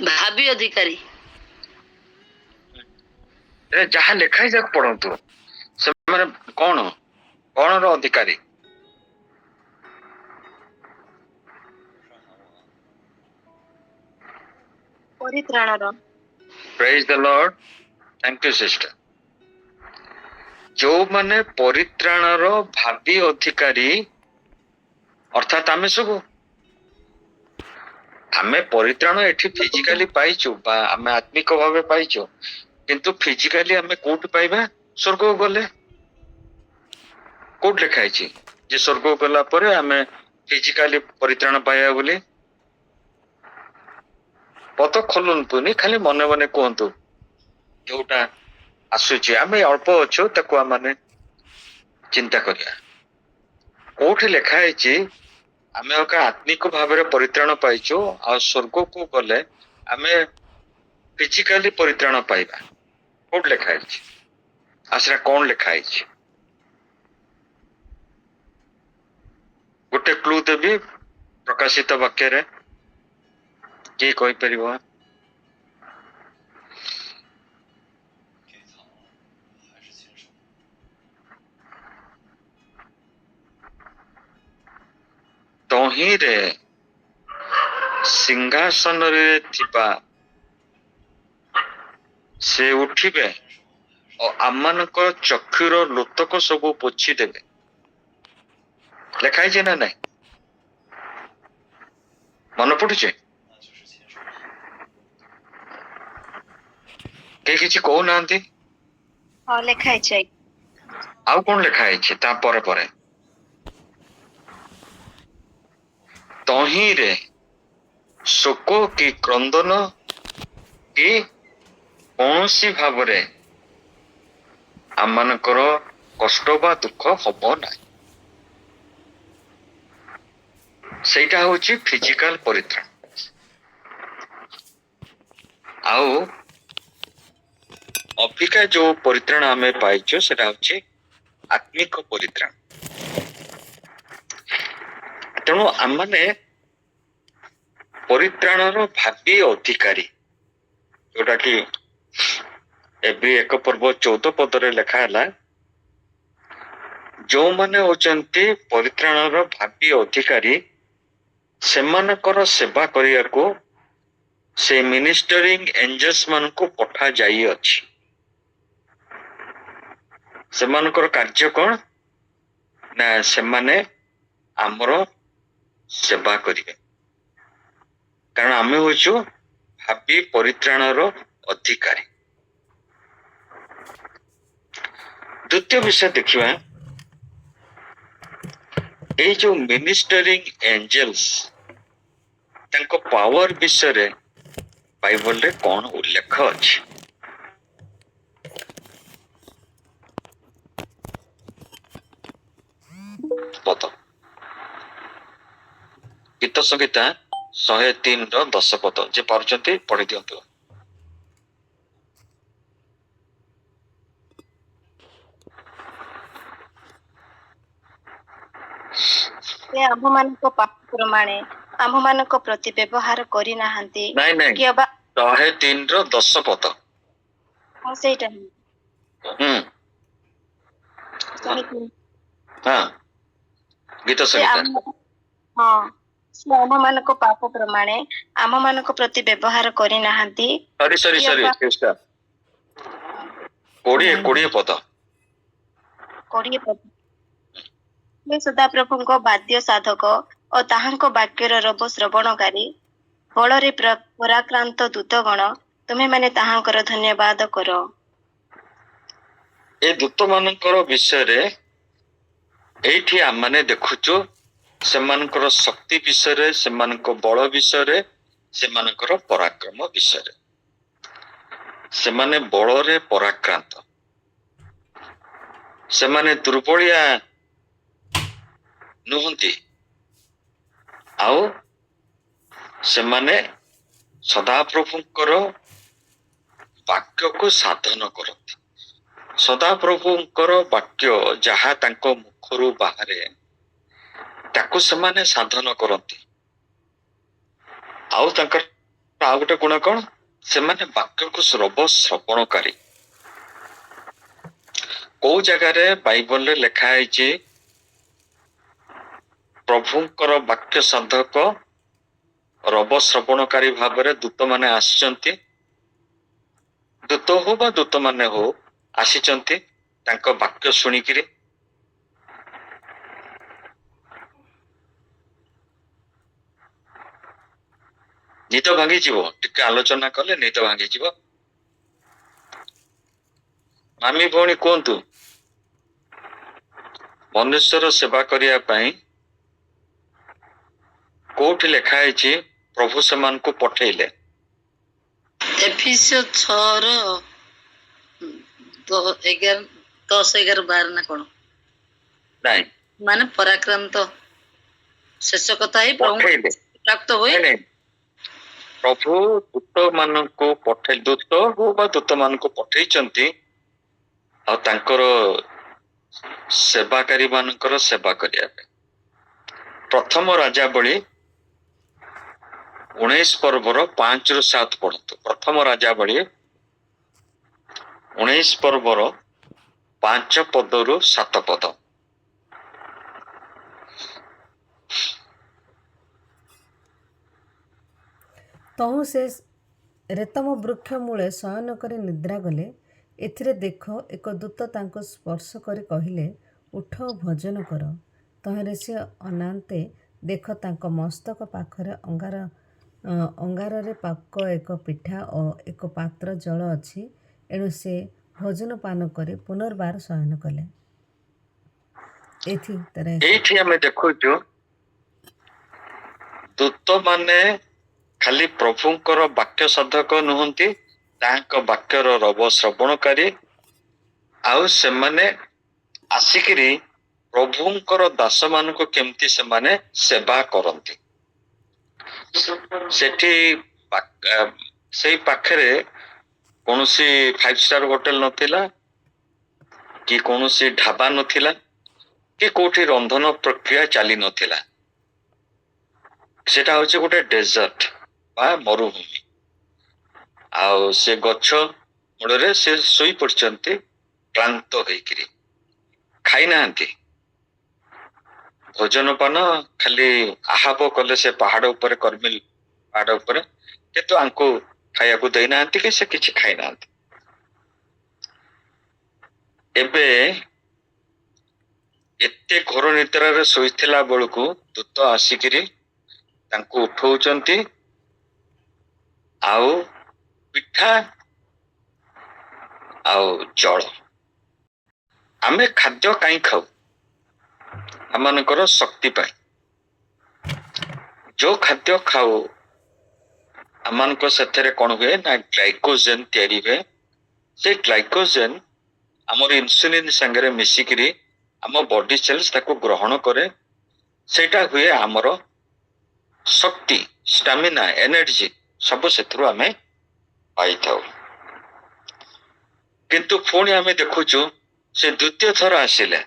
ଭାବି ଅଧିକାରୀ ଯାହା ଲେଖା ହେଇଯାକ ପଢନ୍ତୁ। ସେମାନେ କଣ କଣର ଅଧିକାରୀ? ପରିତ୍ରାଣର। Praise the lord. Thank you sister. ଯୋଉମାନେ ପରିତ୍ରାଣର ଭାବି ଅଧିକାରୀ, ଅର୍ଥାତ ଆମେ ସବୁ ଆମେ ପରିତ୍ରାଣ ଏଠି ଫିଜିକାଲି ପାଇଛୁ ବା ଆମେ ଆତ୍ମିକ ଭାବେ ପାଇଛୁ, କିନ୍ତୁ ଫିଜିକାଲି ଆମେ କୋଉଠି ପାଇବା? ସ୍ୱର୍ଗକୁ ଗଲେ। କୋଉଠି ଲେଖା ହେଇଛି ଯେ ସ୍ୱର୍ଗକୁ ଗଲା ପରେ ଆମେ ଫିଜିକାଲି ପରିତ୍ରାଣ ପାଇବା ବୋଲି? ପଦ ଖୋଲନ୍ତୁନି, ଖାଲି ମନେ ମନେ କୁହନ୍ତୁ। ଯୋଉଟା ଆସୁଛି ଆମେ ଅଳ୍ପ ଅଛୁ, ତାକୁ ଆମେ ଚିନ୍ତା କରିବା। କୋଉଠି ଲେଖା ହେଇଛି ଆମେ ଆତ୍ମିକ ଭାବରେ ପରିତ୍ରାଣ ପାଇଛୁ, ଆଉ ସ୍ୱର୍ଗକୁ ଗଲେ ଆମେ ଫିଜିକାଲି ପରିତ୍ରାଣ ପାଇବା? କୋଉଠି ଲେଖା ହେଇଛି? ଆଉ ସେଟା କଣ ଲେଖା ହେଇଛି? ଗୋଟେ କ୍ଲୁ ଦେବି ପ୍ରକାଶିତ ବାକ୍ୟରେ, କିଏ କହିପାରିବ? ତହିଁରେ ସିଂହାସନରେ ଥିବା ସେ ଉଠିବେ ଓ ଆମମାନଙ୍କ ଚକ୍ଷୁର ଲୋତକ ସବୁ ପୋଛି ଦେବେ। ଲେଖା ହେଇଛି ନା ନାଇଁ? ମନେ ପଡୁଛି? କେହି କିଛି କହୁନାହାନ୍ତି? ହଁ ଲେଖା ହେଇଛି। ଆଉ କଣ ଲେଖା ହେଇଛି ତା ପରେ ପରେ? ତହିଁରେ ଶୋକ କି କ୍ରନ୍ଦନ କି କୌଣସି ଭାବରେ ଆମମାନଙ୍କର କଷ୍ଟ ବା ଦୁଃଖ ହବ ନାହିଁ। ସେଇଟା ହଉଛି ଫିଜିକାଲ ପରିତ୍ରାଣ। ଆଉ ଅବିକା ଯୋଉ ପରିତ୍ରାଣ ଆମେ ପାଇଛୁ ସେଟା ହଉଛି ଆତ୍ମିକ ପରିତ୍ରାଣ। ତେଣୁ ଆମମାନେ ପରିତ୍ରାଣର ଭାବି ଅଧିକାରୀ, ଯୋଉଟା କି ଏବେ 1 ପର୍ବ 14 ପଦରେ ଲେଖା ହେଲା। ଯୋଉମାନେ ହଉଛନ୍ତି ପରିତ୍ରାଣର ଭାବି ଅଧିକାରୀ, ସେମାନଙ୍କର ସେବା କରିବାକୁ ସେ ମିନିଷ୍ଟରିଂ ଏଞ୍ଜେଲ୍ସ ମାନଙ୍କୁ ପଠା ଯାଇଅଛି। ସେମାନଙ୍କର କାର୍ଯ୍ୟ କଣ ନା ସେମାନେ ଆମର ସେବା କରିବେ, କାରଣ ଆମେ ହଉଛୁ ଭାବି ପରିତ୍ରାଣର ଅଧିକାରୀ। ଦ୍ୱିତୀୟ ବିଷୟ ଦେଖିବା, ଏଇ ଯୋଉ ମିନିଷ୍ଟରିଂ ଏଞ୍ଜେଲ୍ସ ତାଙ୍କ ପାୱାର ବିଷୟରେ ବାଇବଲରେ କଣ ଉଲ୍ଲେଖ ଅଛି? ପଦ ଗୀତ ସଂହିତା 103ର 10 ପଦ, ଯେ ପାରୁଛନ୍ତି ପଢି ଦିଅନ୍ତୁ। ସେ ଆମ୍ଭମାନଙ୍କ ପାପ ପ୍ରମାଣେ ଆମ୍ଭମାନଙ୍କ ପ୍ରତି ବ୍ୟବହାର କରିନାହାନ୍ତି। ନାଇଁ ନାଇଁ, 103ର 10 ପଦ। ହଁ ସେଇଟା ହଁ ଗୀତ ସଂହିତା। ହଁ, ସେ ଆମ୍ଭମାନଙ୍କ ପାପ ପ୍ରମାଣେ ଆମମାନଙ୍କ ପ୍ରତି ବ୍ୟବହାର କରିନାହାନ୍ତି। ସରି 20 ପଦ। 20 ପଦ। ସେ ସଦାପ୍ରଭୁଙ୍କ ବାଦ୍ୟ ସାଧକ ଓ ତାହାଙ୍କ ବାକ୍ୟର ରବ ଶ୍ରବଣକାରୀ, ବଳରେ ପରାକ୍ରାନ୍ତ ଦୂତଗଣ, ତୁମେମାନେ ତାହାଙ୍କର ଧନ୍ୟବାଦ କର। ଏ ଦୂତ ମାନଙ୍କର ବିଷୟରେ ଏଇଠି ଆମମାନେ ଦେଖୁଛୁ, ସେମାନଙ୍କର ଶକ୍ତି ବିଷୟରେ, ସେମାନଙ୍କ ବଳ ବିଷୟରେ, ସେମାନଙ୍କର ପରାକ୍ରମ ବିଷୟରେ। ସେମାନେ ବଳରେ ପରାକ୍ରାନ୍ତ, ସେମାନେ ଦୁର୍ବଳିଆ ନୁହନ୍ତି, ଆଉ ସେମାନେ ସଦାପ୍ରଭୁଙ୍କର ବାକ୍ୟକୁ ସାଧନ କରନ୍ତି। ସଦାପ୍ରଭୁଙ୍କର ବାକ୍ୟ ଯାହା ତାଙ୍କ ମୁଖରୁ ବାହାରେ, ତାକୁ ସେମାନେ ସାଧନ କରନ୍ତି। ଆଉ ତାଙ୍କର ଆଉ ଗୋଟେ ଗୁଣ କଣ, ସେମାନେ ବାକ୍ୟକୁ ଶ୍ରବଣକାରୀ। କୋଉ ଜାଗାରେ ବାଇବଲରେ ଲେଖା ହେଇଛି ପ୍ରଭୁଙ୍କର ବାକ୍ୟ ସାଧକ ରବ ଶ୍ରବଣକାରୀ ଭାବରେ ଦୂତମାନେ ଆସିଛନ୍ତି? ଦୂତ ହଉ ବା ଦୂତମାନେ ହଉ ଆସିଛନ୍ତି ତାଙ୍କ ବାକ୍ୟ ଶୁଣିକିରି। ନିଦ ଭାଙ୍ଗିଯିବ, ଟିକେ ଆଲୋଚନା କଲେ ନିଦ ଭାଙ୍ଗିଯିବ। ମାମି ଭଉଣୀ କୁହନ୍ତୁ, ମନୁଷ୍ୟର ସେବା କରିବା ପାଇଁ କୋଉଠି ଲେଖା ହେଇଛି ପ୍ରଭୁ ସେମାନଙ୍କୁ ପଠେଇଲେ? ଏଫିସିଓ 6:11-10-11-12 ନା କଣ? ନାଇଁ, ମାନେ ପରାକ୍ରାନ୍ତ ଶେଷ କଥା ହିଁ ପଠେଇଲେ। ପ୍ରାପ୍ତ ହୁଏ। ନାଇଁ, ପ୍ରଭୁ ଦୂତ ମାନଙ୍କୁ ଦୂତ ହଉ ବା ଦୂତ ମାନଙ୍କୁ ପଠେଇଛନ୍ତି ଆଉ ତାଙ୍କର ସେବାକାରୀ ମାନଙ୍କର ସେବା କରିବା ପାଇଁ। ପ୍ରଥମ ରାଜାବଳୀ 19 ପର୍ବର 5-7 ପଢନ୍ତୁ। ପ୍ରଥମ ରାଜାବଳୀ 19 ପର୍ବର 5 ପଦରୁ 7 ପଦ। ତହୁଁ ସେ ରେତମ ବୃକ୍ଷ ମୂଳେ ଶୟନ କରି ନିଦ୍ରା ଗଲେ। ଏଥିରେ ଦେଖ, ଏକ ଦୂତ ତାଙ୍କୁ ସ୍ପର୍ଶ କରି କହିଲେ, ଉଠ ଓ ଭୋଜନ କର। ତହିଁରେ ସେ ଅନାନ୍ତେ ଦେଖ, ତାଙ୍କ ମସ୍ତକ ପାଖରେ ଅଙ୍ଗାରରେ ପାକ ଏକ ପିଠା ଓ ଏକ ପାତ୍ର ଜଳ ଅଛି। ଏଣୁ ସେ ଭୋଜନ ପାନ କରି ପୁନର୍ବାର ଶୟନ କଲେ। ଏଇଠି ଆମେ ଦେଖୁଛୁ ଦୂତ ମାନେ ଖାଲି ପ୍ରଭୁଙ୍କର ବାକ୍ୟ ସାଧକ ନୁହନ୍ତି, ତାଙ୍କ ବାକ୍ୟର ରବ ଶ୍ରବଣକାରୀ। ଆଉ ସେମାନେ ଆସିକିରି ପ୍ରଭୁଙ୍କର ଦାସ ମାନଙ୍କୁ କେମିତି ସେମାନେ ସେବା କରନ୍ତି। ସେଠି ସେଇ ପାଖରେ କୌଣସି 5 ଷ୍ଟାର ହୋଟେଲ ନଥିଲା, କି କୌଣସି ଢାବା ନଥିଲା, କି କୋଉଠି ରନ୍ଧନ ପ୍ରକ୍ରିୟା ଚାଲି ନଥିଲା। ସେଟା ହଉଛି ଗୋଟେ ଡେଜର୍ଟ ବା ମରୁଭୂମି। ଆଉ ସେ ଗଛ ମୂଳରେ ସେ ଶୋଇ ପଡିଛନ୍ତି କ୍ଳାନ୍ତ ହେଇକିରି, ଖାଇନାହାନ୍ତି। ଭୋଜନ ପାନ ଖାଲି ଆହାବ କଲେ ସେ ପାହାଡ ଉପରେ, କର୍ମିଲ ପାହାଡ ଉପରେ, କିନ୍ତୁ ଆଙ୍କୁ ଖାଇବାକୁ ଦେଇନାହାନ୍ତି କି ସେ କିଛି ଖାଇନାହାନ୍ତି। ଏବେ ଏତେ ଘୋର ନିଦ୍ରାରେ ଶୋଇଥିଲା ବେଳକୁ ଦୂତ ଆସିକିରି ତାଙ୍କୁ ଉଠଉଛନ୍ତି ଆଉ ପିଠା ଆଉ ଜଳ। ଆମେ ଖାଦ୍ୟ କାହିଁ ଖାଉ? ଆମମାନଙ୍କର ଶକ୍ତି ପାଇଁ। ଯୋଉ ଖାଦ୍ୟ ଖାଉ ଆମମାନଙ୍କ ସେଥିରେ କଣ ହୁଏ ନା ଗ୍ଲାଇକୋଜେନ ତିଆରି ହୁଏ। ସେ ଗ୍ଲାଇକୋଜେନ ଆମର ଇନସୁଲିନ ସାଙ୍ଗରେ ମିଶିକିରି ଆମ ବଡି ସେଲ୍ସ ତାକୁ ଗ୍ରହଣ କରେ। ସେଇଟା ହୁଏ ଆମର ଶକ୍ତି, ଷ୍ଟାମିନା, ଏନର୍ଜି ସବୁ ସେଥିରୁ ଆମେ ପାଇଥାଉ। କିନ୍ତୁ ପୁଣି ଆମେ ଦେଖୁଛୁ ସେ ଦ୍ୱିତୀୟ ଥର ଆସିଲେ,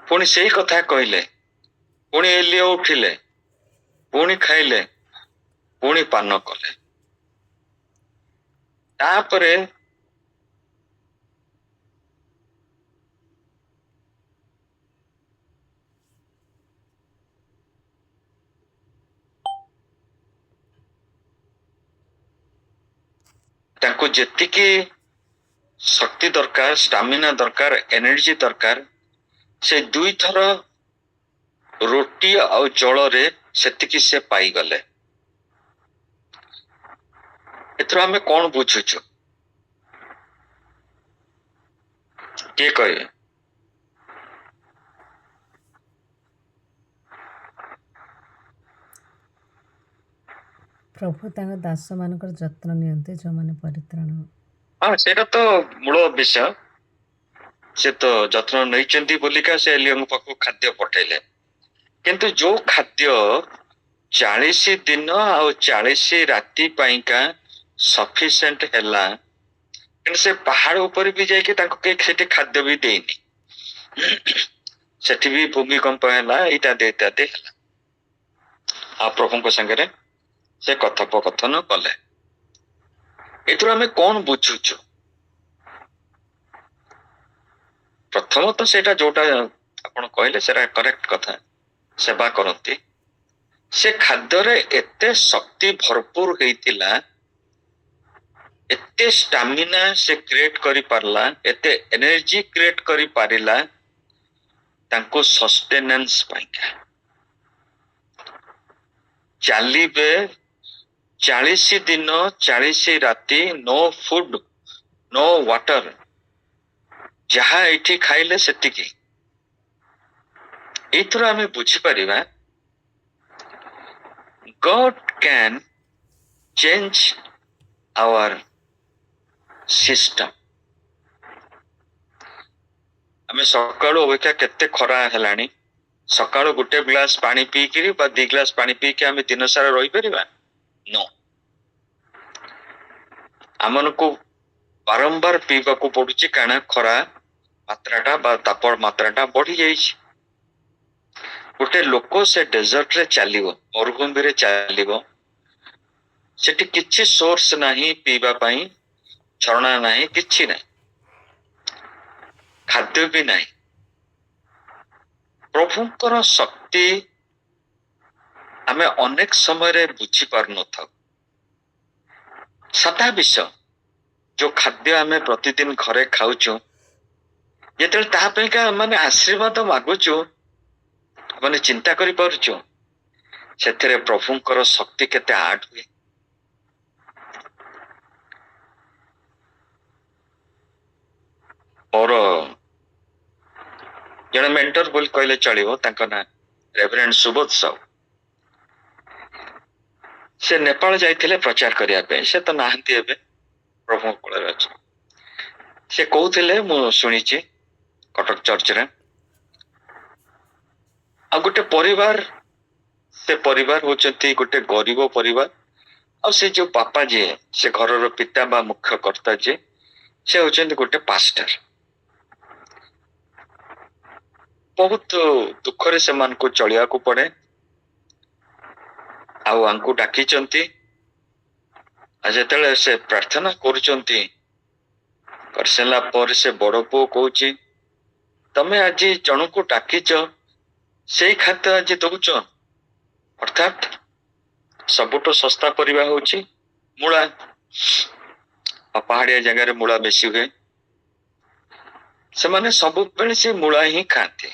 ପୁଣି ସେଇ କଥା କହିଲେ, ପୁଣି ଏଲିଅ ଉଠିଲେ, ପୁଣି ଖାଇଲେ, ପୁଣି ପାନ କଲେ। ତାପରେ ତାଙ୍କୁ ଯେତିକି ଶକ୍ତି ଦରକାର, ଷ୍ଟାମିନା ଦରକାର, ଏନର୍ଜି ଦରକାର, ସେ 2 ଥର ରୁଟି ଆଉ ଜଳରେ ସେତିକି ସେ ପାଇଗଲେ। ଏଥିରୁ ଆମେ କଣ ବୁଝୁଛୁ? କିଏ କହିବେ? ପ୍ରଭୁ ତାଙ୍କ ଦାସ ମାନଙ୍କର ଯତ୍ନ ନିଅନ୍ତି ଯେଉଁମାନେ ପରିତ୍ରାଣ। ହଁ, ସେଇଟା ତ ମୂଳ ବିଷୟ। ସେ ତ ଯତ୍ନ ନେଇଛନ୍ତି ବୋଲିକା ସେ ଏଲିଅଙ୍କ ପାଖକୁ ଖାଦ୍ୟ ପଠେଇଲେ। କିନ୍ତୁ ଯୋଉ ଖାଦ୍ୟ 40 ଦିନ ଆଉ 40 ରାତି ପାଇଁକା ସଫିସିଏଣ୍ଟ ହେଲା, କିନ୍ତୁ ସେ ପାହାଡ ଉପରେ ବି ଯାଇକି ତାଙ୍କୁ କେହି ସେଠି ଖାଦ୍ୟ ବି ଦେଇନି। ସେଠି ବି ଭୂମିକମ୍ପ ହେଲା, ଇତ୍ୟାଦି ଇତ୍ୟାଦି ହେଲା। ଆଉ ପ୍ରଭୁଙ୍କ ସାଙ୍ଗରେ ସେ କଥୋପକଥନ କଲେ। ଏଥିରୁ ଆମେ କଣ ବୁଝୁଛୁ? ପ୍ରଥମତଃ ସେଇଟା ଯୋଉଟା ଆପଣ କହିଲେ ସେଟା କରେକ୍ଟ କଥା, ସେବା କରନ୍ତି। ସେ ଖାଦ୍ୟରେ ଏତେ ଶକ୍ତି ଭରପୁର ହେଇଥିଲା, ଏତେ ଷ୍ଟାମିନା ସେ କ୍ରିଏଟ କରିପାରିଲା, ଏତେ ଏନର୍ଜି କ୍ରିଏଟ କରିପାରିଲା ତାଙ୍କୁ ସଷ୍ଟେନାନ୍ସ ପାଇଁକା। ଚାଲିବେ 40 ଦିନ 40 ରାତି, नो फूड नो वाटर, ଯାହା ଏଠି ଖାଇଲେ ସେତିକି। ଏଇଥିରୁ ଆମେ ବୁଝିପାରିବା God can change our system। ଆମେ ସକାଳୁ ଅପେକ୍ଷା କେତେ ଖରା ହେଲାଣି, ସକାଳୁ ଗୋଟେ ଗ୍ଲାସ ପାଣି ପିଇକିରି ବା 2 ଗ୍ଲାସ ପାଣି ପିଇକି ଆମେ ଦିନ ସାରା ରହିପାରିବା? नो। ଆମମାନଙ୍କୁ ବାରମ୍ବାର ପିଇବାକୁ ପଡୁଛି, କାରଣ ଖରା ମାତ୍ରାଟା ବା ତାପମାତ୍ରାଟା ବଢି ଯାଇଛି। ଗୋଟେ ଲୋକ ସେ ଡେଜର୍ଟରେ ଚାଲିବ, ମରୁଭୂମିରେ ଚାଲିବ, ସେଠି କିଛି ସୋର୍ସ ନାହିଁ ପିଇବା ପାଇଁ, ଝରଣା ନାହିଁ, କିଛି ନାହିଁ, ଖାଦ୍ୟ ବି ନାହିଁ। ପ୍ରଭୁଙ୍କର ଶକ୍ତି ଆମେ ଅନେକ ସମୟରେ ବୁଝି ପାରୁନଥାଉ। ସାଧା ବିଷୟ ଯୋଉ ଖାଦ୍ୟ ଆମେ ପ୍ରତିଦିନ ଘରେ ଖାଉଛୁ, ଯେତେବେଳେ ତାହା ପାଇଁକା ମାନେ ଆଶୀର୍ବାଦ ମାଗୁଛୁ, ମାନେ ଚିନ୍ତା କରିପାରୁଛୁ ସେଥିରେ ପ୍ରଭୁଙ୍କର ଶକ୍ତି କେତେ ଆଡ ହୁଏ। ମୋର ଜଣେ ମେଣ୍ଟର ବୋଲି କହିଲେ ଚଳିବ, ତାଙ୍କ ନାଁ ରେଭରେଣ୍ଡ ସୁବୋଧ ସାହୁ। ସେ ନେପାଳ ଯାଇଥିଲେ ପ୍ରଚାର କରିବା ପାଇଁ, ସେ ତ ନାହାନ୍ତି ଏବେ, ପ୍ରଭୁଙ୍କ କୋଳରେ ଅଛି। ସେ କହୁଥିଲେ, ମୁଁ ଶୁଣିଛି କଟକ ଚର୍ଚ୍ଚରେ, ଆଉ ଗୋଟେ ପରିବାର, ସେ ପରିବାର ହଉଛନ୍ତି ଗୋଟେ ଗରିବ ପରିବାର, ଆଉ ସେ ଯୋଉ ବାପା ଯିଏ, ସେ ଘରର ପିତା ବା ମୁଖ୍ୟ କର୍ତ୍ତା ଯିଏ, ସେ ହଉଛନ୍ତି ଗୋଟେ ପାଷ୍ଟର। ବହୁତ ଦୁଃଖରେ ସେମାନଙ୍କୁ ଚଳିବାକୁ ପଡେ, ଆଉ ଆଙ୍କୁ ଡାକିଛନ୍ତି। ଆଉ ଯେତେବେଳେ ସେ ପ୍ରାର୍ଥନା କରୁଛନ୍ତି, କରିସାରିଲା ପରେ ସେ ବଡ ପୁଅ କହୁଛି, ତମେ ଆଜି ଜଣକୁ ଡାକିଛ, ସେଇ ଖାଦ୍ୟ ଆଜି ଦଉଛ? ଅର୍ଥାତ୍ ସବୁଠୁ ଶସ୍ତା ପରିବା ହଉଛି ମୂଳା, ଆଉ ପାହାଡିଆ ଜାଗାରେ ମୂଳା ବେଶୀ ହୁଏ। ସେମାନେ ସବୁବେଳେ ସେ ମୂଳା ହିଁ ଖାଆନ୍ତି।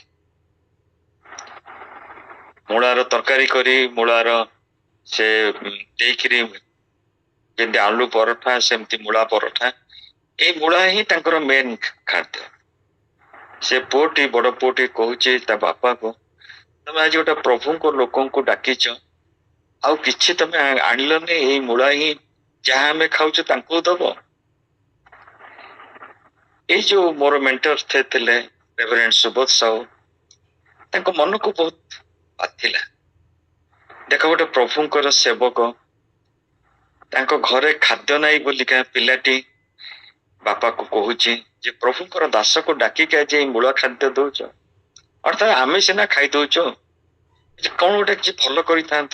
ମୂଳାର ତରକାରୀ କରି, ମୂଳାର ସେ ଦେଇକିରି, ଯେମିତି ଆଳୁ ପରଠା ସେମିତି ମୂଳା ପରଠା, ଏଇ ମୂଳା ହିଁ ତାଙ୍କର ମେନ୍ ଖାଦ୍ୟ। ସେ ପୁଅଟି, ବଡ ପୁଅଟି କହୁଛି ତା ବାପାକୁ, ତମେ ଆଜି ଗୋଟେ ପ୍ରଭୁଙ୍କ ଲୋକଙ୍କୁ ଡାକିଛ, ଆଉ କିଛି ତମେ ଆଣିଲନି, ଏଇ ମୂଳା ହିଁ ଯାହା ଆମେ ଖାଉଛୁ ତାଙ୍କୁ ଦବ? ଏଇ ଯୋଉ ମୋର ମେଣ୍ଟର ଥିଲେ ରେଭରେଣ୍ଡ ସୁବୋଧ ସାହୁ, ତାଙ୍କ ମନକୁ ବହୁତ ବାଧିଲା। ଦେଖ, ଗୋଟେ ପ୍ରଭୁଙ୍କର ସେବକ, ତାଙ୍କ ଘରେ ଖାଦ୍ୟ ନାହିଁ ବୋଲିକା ପିଲାଟି ବାପାକୁ କହୁଛି ଯେ ପ୍ରଭୁଙ୍କର ଦାସକୁ ଡାକିକି ଆଜି ଏଇ ମୂଳ ଖାଦ୍ୟ ଦଉଛ? ଅର୍ଥାତ୍ ଆମେ ସିନା ଖାଇଦଉଛୁ, କଣ ଗୋଟେ କିଛି ଭଲ କରିଥାନ୍ତ।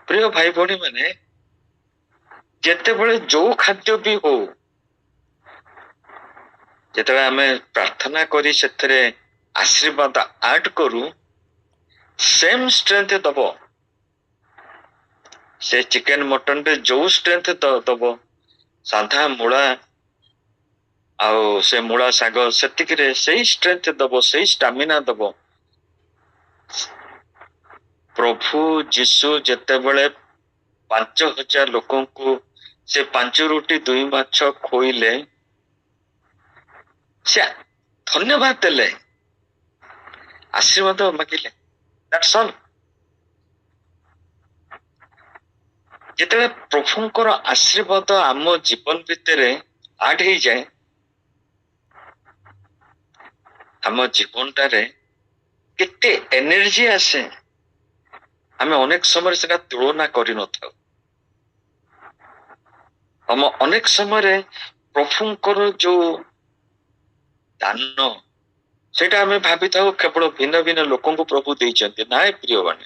ପ୍ରିୟ ଭାଇ ଭଉଣୀ ମାନେ, ଯେତେବେଳେ ଯୋଉ ଖାଦ୍ୟ ବି ହଉ, ଯେତେବେଳେ ଆମେ ପ୍ରାର୍ଥନା କରି ସେଥିରେ ଆଶୀର୍ବାଦ ଆଡ କରୁ, ସେମ ଷ୍ଟ୍ରେଂଥ ଦବ। ସେ ଚିକେନ ମଟନ ରେ ଯୋଉ ଷ୍ଟ୍ରେଂଥ ଦବ, ସାଧା ମୂଳା ଆଉ ସେ ମୂଳା ଶାଗ ସେତିକିରେ ସେଇ ଷ୍ଟ୍ରେଂଥ ଦବ, ସେଇ ଷ୍ଟାମିନା ଦବ। ପ୍ରଭୁ ଯୀଶୁ ଯେତେବେଳେ 5000 ଲୋକଙ୍କୁ ସେ 5 ରୁଟି 2 ମାଛ ଖୋଇଲେ, ସେ ଧନ୍ୟବାଦ ଦେଲେ, ଆଶୀର୍ବାଦ ମାଗିଲେ, ଦ୍ୟାଟ୍ସ ଅଲ୍। ଯେତେବେଳେ ପ୍ରଭୁଙ୍କର ଆଶୀର୍ବାଦ ଆମ ଜୀବନ ଭିତରେ ଆଡ ହେଇଯାଏ, ଆମ ଜୀବନଟାରେ କେତେ ଏନର୍ଜି ଆସେ, ଆମେ ଅନେକ ସମୟରେ ସେଟା ତୁଳନା କରିନଥାଉ। ଅନେକ ସମୟରେ ପ୍ରଭୁଙ୍କର ଯୋଉ ଦାନ, ସେଇଟା ଆମେ ଭାବିଥାଉ କେବଳ ଭିନ୍ନ ଭିନ୍ନ ଲୋକଙ୍କୁ ପ୍ରଭୁ ଦେଇଛନ୍ତି। ନାଇଁ ପ୍ରିୟମାନେ,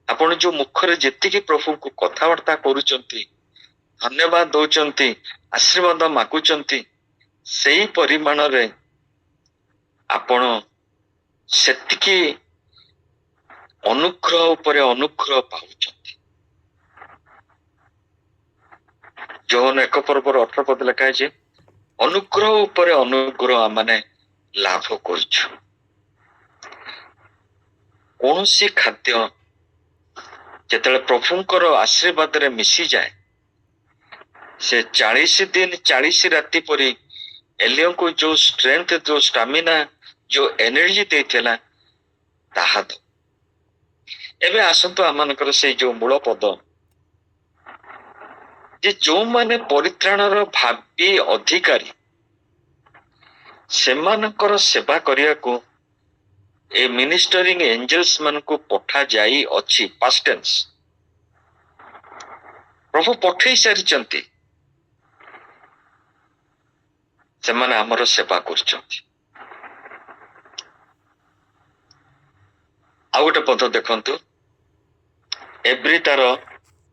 ଆପଣ ଯୋଉ ମୁଖରେ ଯେତିକି ପ୍ରଭୁଙ୍କୁ କଥାବାର୍ତ୍ତା କରୁଛନ୍ତି, ଧନ୍ୟବାଦ ଦଉଛନ୍ତି, ଆଶୀର୍ବାଦ ମାଗୁଛନ୍ତି, ସେଇ ପରିମାଣରେ ଆପଣ ସେତିକି ଅନୁଗ୍ରହ ଉପରେ ଅନୁଗ୍ରହ ପାଉଛନ୍ତି। ଯୌନ 1:18 ଲେଖା ହେଇଛି, ଅନୁଗ୍ରହ ଉପରେ ଅନୁଗ୍ରହ ଆମେ ଲାଭ କରୁଛୁ। କୌଣସି ଖାଦ୍ୟ ଯେତେବେଳେ ପ୍ରଭୁଙ୍କର ଆଶୀର୍ବାଦରେ ମିଶିଯାଏ, ସେ 40 ଦିନ 40 ରାତି ପରି ଏଲିୟଙ୍କୁ ଯୋଉ ଷ୍ଟ୍ରେଂଥ, ଯୋଉ ଷ୍ଟାମିନା, ଯୋଉ ଏନର୍ଜି ଦେଇଥିଲା ତାହା ତ। ଏବେ ଆସନ୍ତୁ ଆମମାନଙ୍କର ସେଇ ଯୋଉ ମୂଳ ପଦ, ଯେ ଯୋଉମାନେ ପରିତ୍ରାଣର ଭାବି ଅଧିକାରୀ, ସେମାନଙ୍କର ସେବା କରିବାକୁ ଏ ମିନିଷ୍ଟରିଂ ଏଞ୍ଜେଲ୍ସ ମାନଙ୍କୁ ପଠାଯାଇ ଅଛି। ପାଷ୍ଟ ଟେନ୍ସ, ପ୍ରଭୁ ପଠେଇ ସାରିଛନ୍ତି, ସେମାନେ ଆମର ସେବା କରୁଛନ୍ତି। ଆଉ ଗୋଟେ ପଦ ଦେଖନ୍ତୁ, ଏବ୍ରି ତାର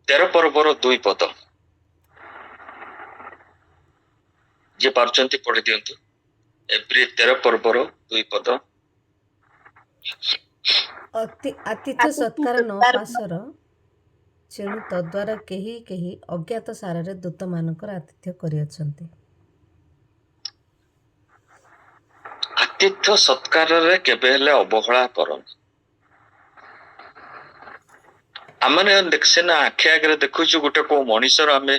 13 ପର୍ବର 2 ପଦ, ଯିଏ ପାରୁଛନ୍ତି ପଢି ଦିଅନ୍ତୁ। ଏବ୍ରି 13 ପର୍ବର 2 ପଦ। ଆତିଥ୍ୟ ସତ୍କାର ନ ପାସର, ତେଣୁ ତଦ୍ୱାରା କେହି କେହି ଅଜ୍ଞାତ ସାରରେ ଦୂତମାନଙ୍କର ଆତିଥ୍ୟ କରିଅଛନ୍ତି। ଆତିଥ୍ୟ ସତ୍କାରରେ କେବେ ହେଲେ ଅବହେଳା କରନି। ଆମେ ସିନା ଆଖି ଆଗରେ ଦେଖୁଛୁ ଗୋଟେ କୋଉ ମଣିଷର ଆମେ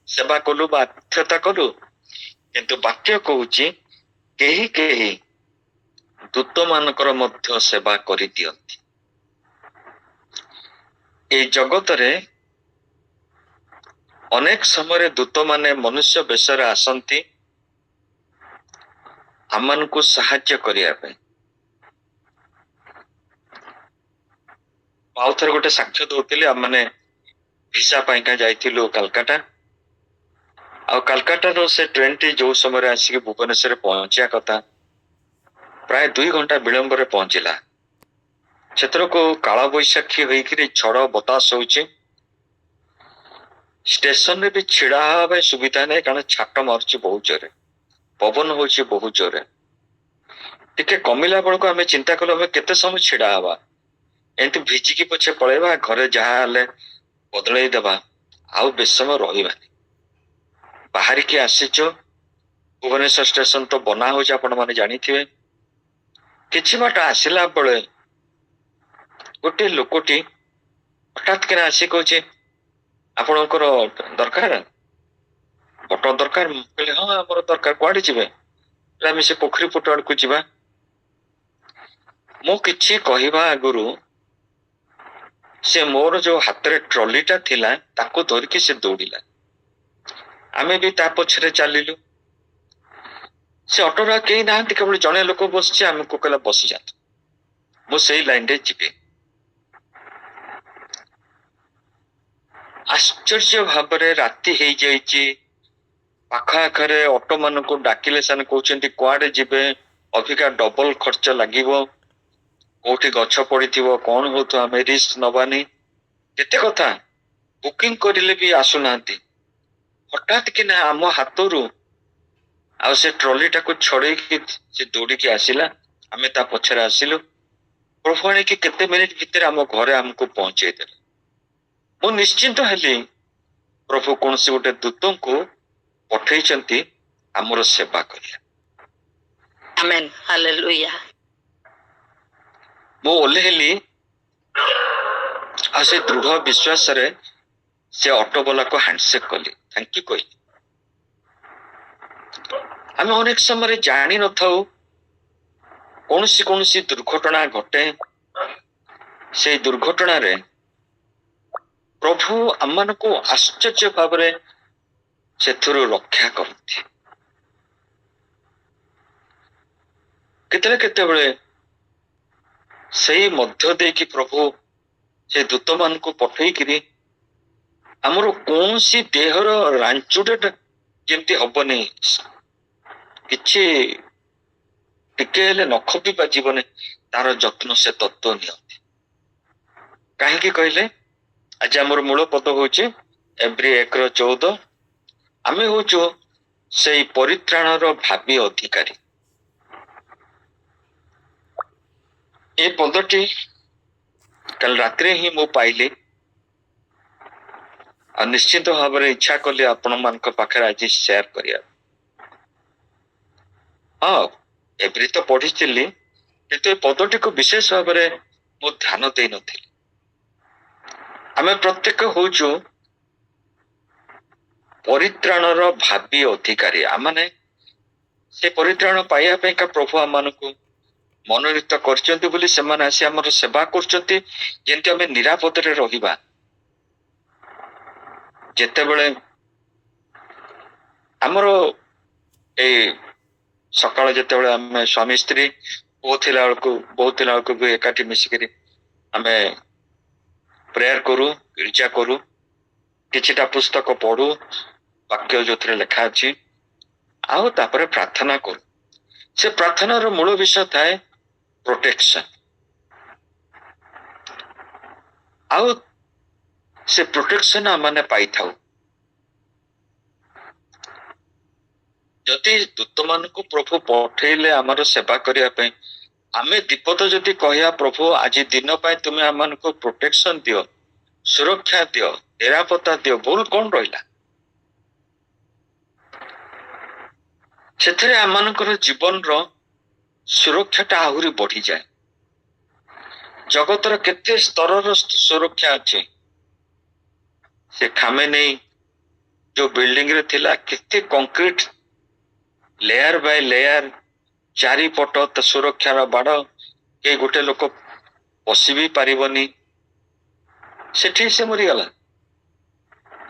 ସେବା କଲୁ ବା ଆତିଥ୍ୟତା କଲୁ, କିନ୍ତୁ ବାକ୍ୟ କହୁଛି କେହି କେହି ଦୂତ ମାନଙ୍କର ମଧ୍ୟ ସେବା କରିଦିଅନ୍ତି। ଏଇ ଜଗତରେ ଅନେକ ସମୟରେ ଦୂତମାନେ ମନୁଷ୍ୟ ବେଶରେ ଆସନ୍ତି ଆମମାନଙ୍କୁ ସାହାଯ୍ୟ କରିବା ପାଇଁ। ଆଉ ଥରେ ଗୋଟେ ସାକ୍ଷ୍ୟ ଦଉଥିଲି, ଆମମାନେ ଭିସା ପାଇଁକା ଯାଇଥିଲୁ କାଲକାଟା। ଆଉ କାଲକାଟାର ସେ ଟ୍ରେନଟି ଯୋଉ ସମୟରେ ଆସିକି ଭୁବନେଶ୍ୱରରେ ପହଞ୍ଚିବା କଥା, ପ୍ରାୟ 2 ଘଣ୍ଟା ବିଳମ୍ବରେ ପହଞ୍ଚିଲା। ସେଥରକୁ କାଳ ବୈଶାଖୀ ହେଇକିରି ଝଡ ବତାସ ହଉଛି, ଷ୍ଟେସନରେ ବି ଛିଡା ହେବା ପାଇଁ ସୁବିଧା ନାହିଁ, କାରଣ ଛାଟ ମାରୁଛି ବହୁତ ଜୋରେ, ପବନ ହଉଛି ବହୁତ ଜୋରେ। ଟିକେ କମିଲା ବେଳକୁ ଆମେ ଚିନ୍ତା କଲୁ ଆମେ କେତେ ସମୟ ଛିଡା ହବା, ଏମିତି ଭିଜିକି ପଛେ ପଳେଇବା, ଘରେ ଯାହା ହେଲେ ବଦଳେଇ ଦେବା, ଆଉ ବେଶୀ ସମୟ ରହିବାନି। ବାହାରିକି ଆସିଛୁ, ଭୁବନେଶ୍ୱର ଷ୍ଟେସନ ତ ବନା ହଉଛି, ଆପଣ ମାନେ ଜାଣିଥିବେ। କିଛି ବାଟ ଆସିଲା ବେଳେ ଗୋଟେ ଲୋକଟି ହଠାତ୍ କିନା ଆସି କହୁଛି, ଆପଣଙ୍କର ଦରକାର ଅଟୋ ଦରକାର? ମୁଁ କହିଲି ହଁ ଆମର ଦରକାର। କୁଆଡେ ଯିବେ? ଆମେ ସେ ପୋଖରୀ ପଟ ଆଡକୁ ଯିବା। ମୁଁ କିଛି କହିବା ଆଗରୁ ସେ ମୋର ଯୋଉ ହାତରେ ଟ୍ରଲିଟା ଥିଲା ତାକୁ ଧରିକି ସେ ଦୌଡ଼ିଲା। ଆମେ ବି ତା ପଛରେ ଚାଲିଲୁ। ସେ ଅଟୋରେ କେହି ନାହାନ୍ତି, କେବଳ ଜଣେ ଲୋକ ବସିଛି। ଆମକୁ କହିଲା ବସିଯାନ୍ତୁ, ମୁଁ ସେଇ ଲାଇନରେ ଯିବି। ଆଶ୍ଚର୍ଯ୍ୟ ଭାବରେ ରାତି ହେଇଯାଇଛି, ପାଖ ଆଖରେ ଅଟୋ ମାନଙ୍କୁ ଡାକିଲେ ସେମାନେ କହୁଛନ୍ତି କୁଆଡେ ଯିବେ, ଅଧିକା ଡବଲ ଖର୍ଚ୍ଚ ଲାଗିବ, କୋଉଠି ଗଛ ପଡିଥିବ, କଣ ହଉଥିବ, ଆମେ ରିସ୍କ ନବାନି, କେତେ କଥା। ବୁକିଂ କରିଲେ ବି ଆସୁନାହାନ୍ତି। ହଠାତ୍ କିନା ଆମ ହାତରୁ ଆଉ ସେ ଟ୍ରଲିଟାକୁ ଛଡେଇକି ସେ ଦୌଡ଼ିକି ଆସିଲା, ଆମେ ତା ପଛରେ ଆସିଲୁ। ପ୍ରଭୁ ଆଣିକି କେତେ ମିନିଟ ଭିତରେ ଆମ ଘରେ ଆମକୁ ପହଞ୍ଚେଇ ଦେଲେ। ମୁଁ ନିଶ୍ଚିନ୍ତ ହେଲି ପ୍ରଭୁ କୌଣସି ଗୋଟେ ଦୂତଙ୍କୁ ପଠେଇଛନ୍ତି ଆମର ସେବା କରିବା। ଆମେନ୍, ହାଲେଲୁୟା। ମୁଁ ଓହ୍ଲେଇଲି, ଆଉ ସେ ଦୃଢ ବିଶ୍ୱାସରେ ସେ ଅଟୋବାଲାକୁ ହ୍ୟାଣ୍ଡସେକ୍ କଲି, ଥ୍ୟାଙ୍କ ୟୁ କହିଲି। ଆମେ ଅନେକ ସମୟରେ ଜାଣିନଥାଉ କୌଣସି ଦୁର୍ଘଟଣା ଘଟେ, ସେଇ ଦୁର୍ଘଟଣାରେ ପ୍ରଭୁ ଆମମାନଙ୍କୁ ଆଶ୍ଚର୍ଯ୍ୟ ଭାବରେ ସେଥିରୁ ରକ୍ଷା କରନ୍ତି। କେତେବେଳେ ସେଇ ମଧ୍ୟ ଦେଇକି ପ୍ରଭୁ ସେ ଦୂତ ମାନଙ୍କୁ ପଠେଇକିରି ଆମର କୌଣସି ଦେହର ରାଞ୍ଚୁଡା ଯେମିତି ହବନି, କିଛି ଟିକେ ହେଲେ ନଖ ବି ବାଜିବନି, ତାର ଯତ୍ନ ସେ ତତ୍ତ୍ୱ ନିଅନ୍ତି। କାହିଁକି କହିଲେ ଆଜି ଆମର ମୂଳ ପଦ ହଉଛି ଏବ୍ରି 1:14 ଆମେ ହଉଛୁ ସେଇ ପରିତ୍ରାଣର ଭାବି ଅଧିକାରୀ। ଏ ପଦଟି କାଲି ରାତିରେ ହିଁ ମୁଁ ପାଇଲି ଆଉ ନିଶ୍ଚିତ ଭାବରେ ଇଚ୍ଛା କଲି ଆପଣ ମାନଙ୍କ ପାଖରେ ଆଜି ସେୟାର କରିବା। ହଁ, ଏବ୍ରି ତ ପଢିଥିଲି କିନ୍ତୁ ଏ ପଦଟିକୁ ବିଶେଷ ଭାବରେ ମୁଁ ଧ୍ୟାନ ଦେଇନଥିଲି। ଆମେ ପ୍ରତ୍ୟେକ ହଉଛୁ ପରିତ୍ରାଣର ଭାବି ଅଧିକାରୀ। ଆମମାନେ ସେ ପରିତ୍ରାଣ ପାଇବା ପାଇଁକା ପ୍ରଭୁ ଆମମାନଙ୍କୁ ମନୋନୀତ କରିଛନ୍ତି ବୋଲି ସେମାନେ ଆସି ଆମର ସେବା କରୁଛନ୍ତି, ଯେମିତି ଆମେ ନିରାପଦରେ ରହିବା। ଯେତେବେଳେ ଆମର ଏଇ ସକାଳ ଯେତେବେଳେ ଆମେ ସ୍ୱାମୀ ସ୍ତ୍ରୀ ବୋହୁ ଥିଲା ବେଳକୁ ବି ଏକାଠି ମିଶିକିରି ଆମେ ପ୍ରେୟାର କରୁ, ଗିର୍ଜା କରୁ, କିଛିଟା ପୁସ୍ତକ ପଢୁ, ବାକ୍ୟ ଯୋଉଥିରେ ଲେଖା ଅଛି, ଆଉ ତାପରେ ପ୍ରାର୍ଥନା କରୁ। ସେ ପ୍ରାର୍ଥନାର ମୂଳ ବିଷୟ ଥାଏ ପ୍ରୋଟେକ୍ସନ। ଆଉ ସେ ପ୍ରୋଟେକ୍ସନ ଆମେ ପାଇଥାଉ ଯଦି ଦୂତମାନଙ୍କୁ ପ୍ରଭୁ ପଠେଇଲେ ଆମର ସେବା କରିବା ପାଇଁ। ଆମେ ଦୀପଦ ଯଦି କହିବା ପ୍ରଭୁ ଆଜି ଦିନ ପାଇଁ ତୁମେ ଆମମାନଙ୍କୁ ପ୍ରୋଟେକ୍ସନ ଦିଅ, ସୁରକ୍ଷା ଦିଅ, ନିରାପତ୍ତା ଦିଅ, ଭୁଲ କଣ ରହିଲା? ସେଥିରେ ଆମମାନଙ୍କର ଜୀବନର ସୁରକ୍ଷାଟା ଆହୁରି ବଢିଯାଏ। ଜଗତର କେତେ ସ୍ତରର ସୁରକ୍ଷା ଅଛି। ସେ ଖାମେନେଇ ଯୋଉ ବିଲ୍ଡିଂ ରେ ଥିଲା, କେତେ କଂକ୍ରିଟ ଲେୟାର ବାଇ ଲେୟାର, ଚାରିପଟ ସୁରକ୍ଷାର ବାଡ, କେହି ଗୋଟେ ଲୋକ ପଶି ବି ପାରିବନି, ସେଠି ସେ ମରିଗଲା।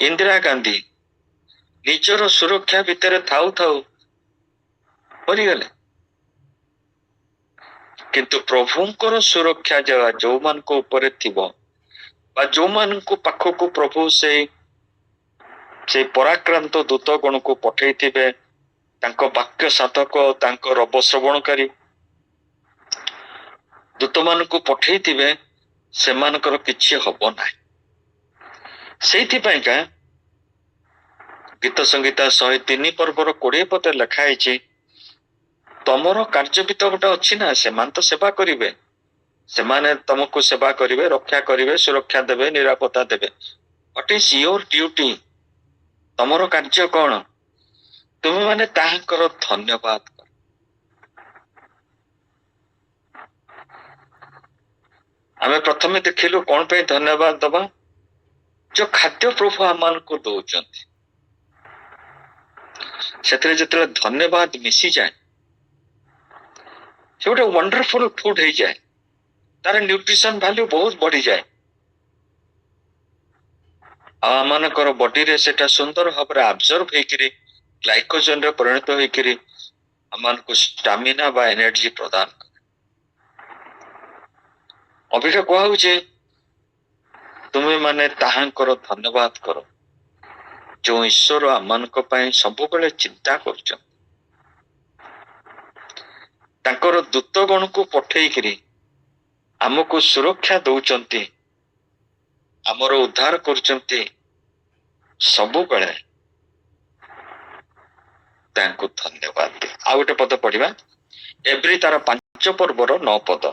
ଇନ୍ଦିରା ଗାନ୍ଧୀ ନିଜର ସୁରକ୍ଷା ଭିତରେ ଥାଉ ଥାଉ ମରିଗଲେ। କିନ୍ତୁ ପ୍ରଭୁଙ୍କର ସୁରକ୍ଷା ଯୋଉମାନଙ୍କ ଉପରେ ଥିବ ବା ଯୋଉମାନଙ୍କୁ ପାଖକୁ ପ୍ରଭୁ ସେଇ ପରାକ୍ରାନ୍ତ ଦୂତ ଗଣକୁ ପଠେଇଥିବେ, ତାଙ୍କ ବାକ୍ୟ ସାଧକ, ତାଙ୍କ ରବ ଶ୍ରବଣକାରୀ ଦୂତମାନଙ୍କୁ ପଠେଇଥିବେ, ସେମାନଙ୍କର କିଛି ହବ ନାହିଁ। ସେଇଥିପାଇଁକା ଗୀତ ସଂହିତା 103 ପର୍ବର 20 ପଦରେ ଲେଖା ହେଇଛି, ତମର କାର୍ଯ୍ୟ ବି ତ ଗୋଟେ ଅଛି ନା, ସେମାନେ ତ ସେବା କରିବେ, ସେମାନେ ତମକୁ ସେବା କରିବେ, ରକ୍ଷା କରିବେ, ସୁରକ୍ଷା ଦେବେ, ନିରାପତ୍ତା ଦେବେ। What is your duty? ତମର କାର୍ଯ୍ୟ କଣ? ତୁମେ ମାନେ ତାହାଙ୍କର ଧନ୍ୟବାଦ କର। ଆମେ ପ୍ରଥମେ ଦେଖିଲୁ କଣ ପାଇଁ ଧନ୍ୟବାଦ ଦବା? ଯୋଉ ଖାଦ୍ୟ ପ୍ରଭୁ ଆମମାନଙ୍କୁ ଦଉଛନ୍ତି, ସେଥିରେ ଯେତେବେଳେ ଧନ୍ୟବାଦ ମିଶିଯାଏ, ସେ ଗୋଟେ ୱଣ୍ଡରଫୁଲ ଫୁଡ ହେଇଯାଏ। ତାର ନ୍ୟୁଟ୍ରିସନ ଭ୍ୟାଲ୍ୟୁ ବହୁତ ବଢିଯାଏ। ଆଉ ଆମମାନଙ୍କର ବଡିରେ ସେଟା ସୁନ୍ଦର ଭାବରେ ଆବଜର୍ଭ ହେଇକିରି ଗ୍ଲାଇକୋଜେନରେ ପରିଣତ ହେଇକିରି ଆମମାନଙ୍କୁ ଷ୍ଟାମିନା ବା ଏନର୍ଜି ପ୍ରଦାନ କରେ। ଅଭିକା କୁହାହଉଛି, ତୁମେ ମାନେ ତାହାଙ୍କର ଧନ୍ୟବାଦ କର, ଯୋଉ ଈଶ୍ୱର ଆମମାନଙ୍କ ପାଇଁ ସବୁବେଳେ ଚିନ୍ତା କରୁଛନ୍ତି। ତାଙ୍କର ଦୂତଗଣକୁ ପଠେଇକିରି ଆମକୁ ସୁରକ୍ଷା ଦଉଛନ୍ତି, ଆମର ଉଦ୍ଧାର କରୁଛନ୍ତି, ସବୁବେଳେ ତାଙ୍କୁ ଧନ୍ୟବାଦ ଦିଅ। ଆଉ ଗୋଟେ ପଦ ପଢିବା, ଏବ୍ରି ତାର 5 ପର୍ବର 9 ପଦ।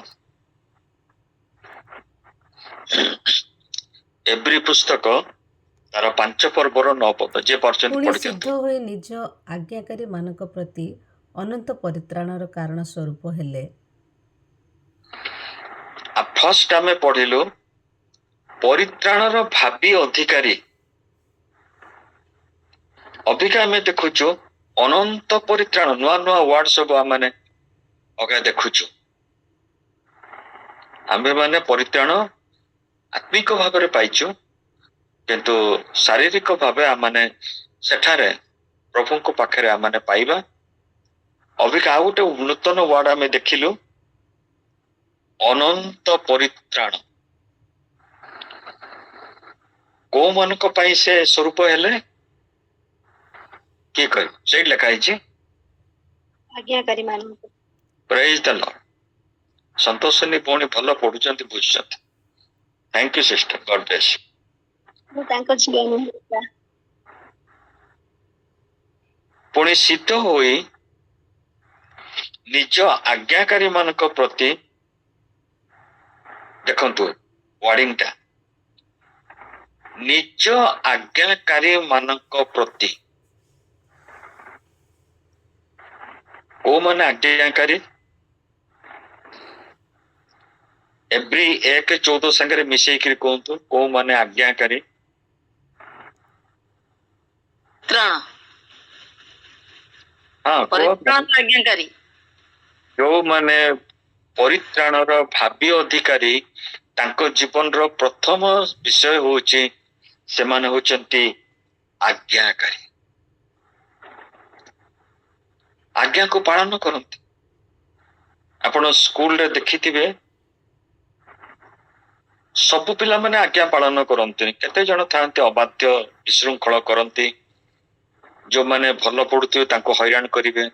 ଏବ୍ରି ପୁସ୍ତକ ତାର 5 ପର୍ବର 9 ପଦ, ଯେ ପର୍ଯ୍ୟନ୍ତ ପୁଣି ପଢିଛନ୍ତି। ସିଦ୍ଧ ହୋଇ ନିଜ ଆଜ୍ଞାକାରୀମାନଙ୍କ ପ୍ରତି ଅନନ୍ତ ପରିତ୍ରାଣର କାରଣ ସ୍ୱରୂପ ହେଲେ। ଫାର୍ଷ୍ଟ ଆମେ ପଢିଲୁ ପରିତ୍ରାଣର ଭାବି ଅଧିକାରୀ। ଅବିକା ଆମେ ଦେଖୁଛୁ ଅନନ୍ତ ପରିତ୍ରାଣ। ନୂଆ ନୂଆ ୱାର୍ଡ ସବୁ ଆମେ ଅଗା ଦେଖୁଛୁ। ଆମେ ମାନେ ପରିତ୍ରାଣ ଆତ୍ମିକ ଭାବରେ ପାଇଛୁ, କିନ୍ତୁ ଶାରୀରିକ ଭାବେ ଆମେ ସେଠାରେ ପ୍ରଭୁଙ୍କ ପାଖରେ ଆମେ ପାଇବା। ଅବିକା ଆଉ ଗୋଟେ ନୂତନ ୱାର୍ଡ ଆମେ ଦେଖିଲୁ, ଅନନ୍ତ ପରିତ୍ରାଣ। କୋଉମାନଙ୍କ ପାଇଁ ସେ ସ୍ୱରୂପ ହେଲେ? କିଏ କହିବ? ସେଇଠି ଲେଖା ହେଇଛି, ଆଜ୍ଞାକାରୀ ମାନଙ୍କୁ। ପ୍ରେଜ ଦ ଲର୍ଡ। ସନ୍ତୋଷିନୀ ଭଉଣୀ ଭଲ ପଢୁଛନ୍ତି, ବୁଝୁଛନ୍ତି। Thank you sister, God bless. ମୁଁ ତାଙ୍କ ଝିଅ ନୁହେଁ। पुणी सिद्ध होई निज आज्ञाकारी मानक प्रति देखंतु वार्डिंग टा निज आज्ञाकारी मानक प्रति ओ माने आज्ञाकारी एवरी 1:14 संगे मिसेई कहतु को माने आज्ञाकारी त्राण हाँ परित्राण आज्ञाकारी जो माने परित्राणर भावी अधिकारी तांको जीवन रो प्रथम विषय होची से माने होचंती आज्ञाकारी आज्ञा को पालन करंती। आपण स्कूल रे देखिथिबे सब पिला माने आज्ञा पालन करंती, केते जण थांती अबाध्य विशृंखल करंती, जो माने भल पढुथिबे तांको हैरान करिवे,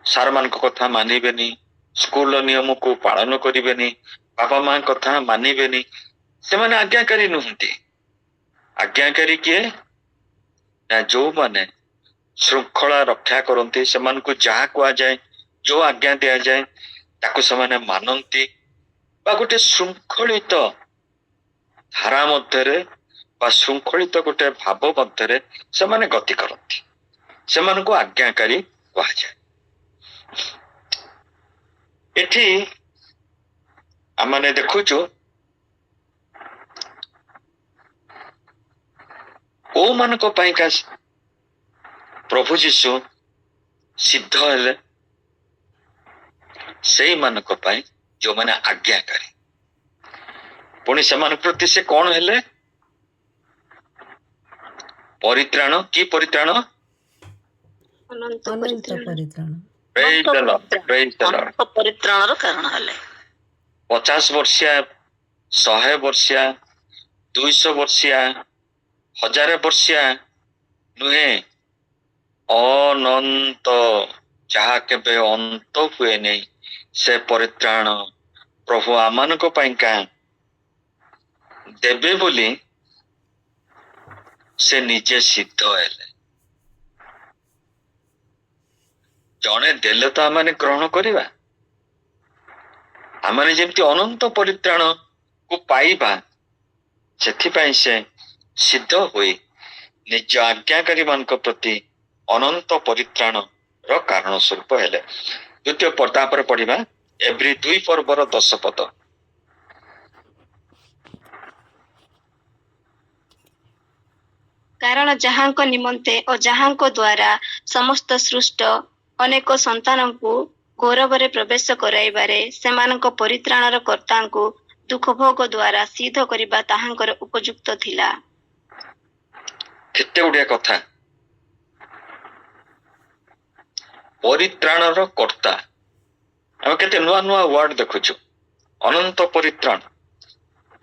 सार मान को कथा मानिबेनी, स्कूल नियम को पालन करिवेनी, बापा मां कथा मानिबेनी, से माने आज्ञाकारी नुहंती। आज्ञाकारी किए ना जो माने श्रृंखला रक्षा करंती, से मान को जहा कुआ जाए जो आज्ञा दिया जाए ताको से माने मानंती बा गोटे श्रृंखलित धारा मध्यरे बा श्रृंखलित गोटे भाव मध्यरे से माने गति करंती, से मान को आज्ञाकारी कुआ जाए। एठी आमाने देखुचु ओ मान को पाई का प्रभु जीशु सिद्ध हेले से मान को पाई जो माने आज्ञाकारी, पुणी से मान प्रति से कौन हेले परित्राण की परित्राण ଅନନ୍ତ अनंत ପରିତ୍ରାଣ। परित्राण। Praise the Lord, praise the Lord. ଅନେକ ପରିତ୍ରାଣର କାରଣ ହେଲେ 50 वर्षिया 100 वर्षिया 200 वर्षिया 1000 वर्षिया नुहे अनंत जहा केबे अंत हुए नहीं से परित्राण प्रभु आमान को पाइका देबे बोली से निजे सिद्ध हेले। जने देले तो आमाने ग्रहण करिबा, आमाने जेमति अनंत परित्राण को पाइबा सेथिपाई से सिद्ध होई निज आज्ञाकारी मानक प्रति अनंत परित्राण रो कारण स्वरूप हेले। द्वितीय पर्दा पर पढ़िबा एवरी 2 पर्वर 10 पद। କାରଣ ଯାହାଙ୍କ ନିମନ୍ତେ ଓ ଯାହାଙ୍କ ଦ୍ୱାରା ସମସ୍ତ ସୃଷ୍ଟ ଅନେକ ସନ୍ତାନଙ୍କୁ ଗୌରବରେ ପ୍ରବେଶ କରାଇବାରେ ସେମାନଙ୍କ ପରିତ୍ରାଣର କର୍ତ୍ତାଙ୍କୁ ଦୁଃଖ ଭୋଗ ଦ୍ୱାରା ସିଦ୍ଧ କରିବା ତାହାଙ୍କର ଉପଯୁକ୍ତ ଥିଲା। କେତେ ଗୁଡିଏ କଥା परित्राणर कर्ता आम केते नुआ नुआ वर्ड देखुछु। अनंत परित्राण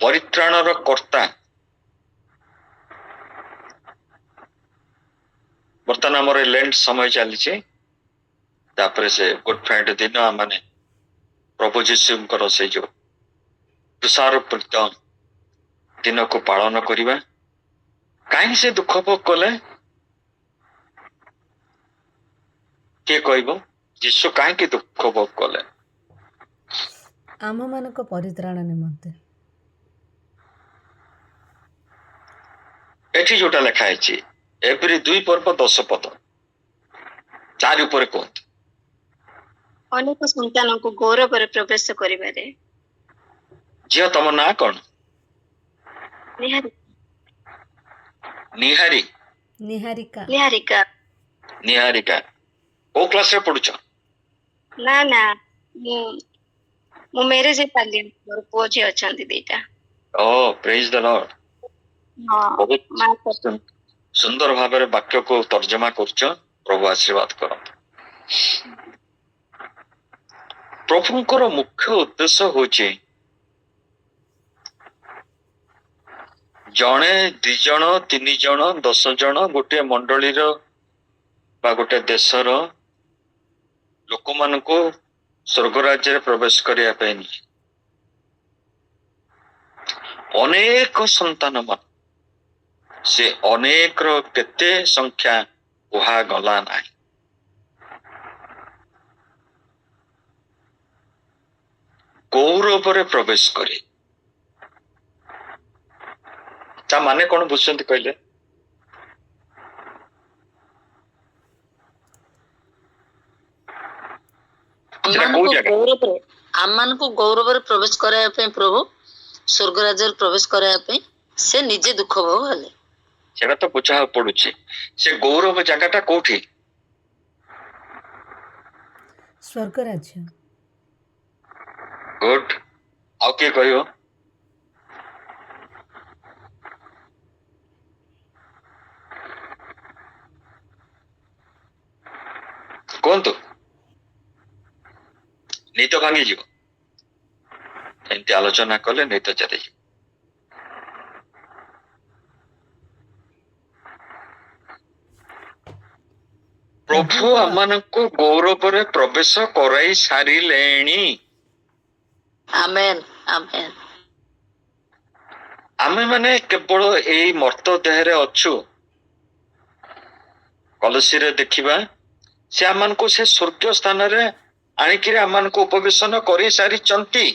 परित्राणर कर्ता बर्तमान आमर लेंट समय चली तापर से गुड फ्राइडे दिन आमने प्रभु जीशुଙ୍କର से जो तुषारोपित दिन को पालन करिबा। काहे से दुख भोग कले के कहबो जीशु काहे के दुख भोग कले? आम मानक परित्राण निमंते। एठी जोटा लिखा है एवरी 2 पर्व 10 पद 4 ऊपर कहते ଅନେକ ସନ୍ତାନଙ୍କୁ ଗୌରବରେ ପ୍ରବେଶ କରିବାରେ। झियो तम ना कौन? ନିହାରି निहारी निहारिका। ନିହାରିକା निहारिका ओ क्लास रे पढुछ? ନା ନା ମୁଁ ମ୍ୟାରେଜ ହେଇପାରିଲି, ମୋର ପୁଅ ଝିଅ ଅଛନ୍ତି ଦିଟା। ओ प्रेज द लॉर्ड। ହଁ बहुत ମା ତ- सुंदर भाव में वाक्य को तर्जमा करछ। प्रभु आशीर्वाद करत। प्रभुଙ୍କର मुख्य उद्देश्य होचे जणे 2 जण 3 जण 10 जण गोटे मंडलीर बा गोटे देशर लोक मान को स्वर्ग राज्य प्रवेश करिया पे नहीं, ଅନେକ ସନ୍ତାନ ମାନ ସେ ଅନେକର କେତେ ସଂଖ୍ୟା କୁହାଗଲା ନାହିଁ। ଗୌରବରେ ପ୍ରବେଶ କରି ତା ମାନେ କଣ ବୁଝୁଛନ୍ତି କହିଲେ? ସେଟା କୋଉ ଜାଗା? ଆମମାନଙ୍କୁ ଗୌରବରେ ପ୍ରବେଶ କରାଇବା ପାଇଁ ପ୍ରଭୁ ସ୍ୱର୍ଗ ରାଜ୍ୟରେ ପ୍ରବେଶ କରାଇବା ପାଇଁ ସେ ନିଜେ ଦୁଃଖ ଭୋଗ ହେଲେ। ସେଟା ତ ବୁଝାବାକୁ ପଡୁଛି। ସେ ଗୌରବ ଜାଗାଟା କୋଉଠି? ସ୍ୱର୍ଗ ରାଜ୍ୟ। ଗୁଡ୍। ଆଉ କିଏ କହିବ? କୁହନ୍ତୁ। ନିଦ ଭାଙ୍ଗିଯିବ, ଏମିତି ଆଲୋଚନା କଲେ ନିଦ ଚାଲିଯିବ। ପ୍ରଭୁ ଆମମାନଙ୍କୁ ଗୌରବରେ ପ୍ରବେଶ କରାଇ ସାରିଲେଣି। ଆମେନ୍ ଆମେନ୍। ଆମେ ମାନେ କେବଳ ଏଇ ମର୍ତ୍ତ ଦେହରେ ଅଛୁ। କଲସିରେ ଦେଖିବା, ସେ ଆମମାନଙ୍କୁ ସେ ସ୍ୱର୍ଗୀୟ ସ୍ଥାନରେ ଆଣିକିରି ଆମମାନଙ୍କୁ ଉପବେଶନ କରି ସାରିଛନ୍ତି।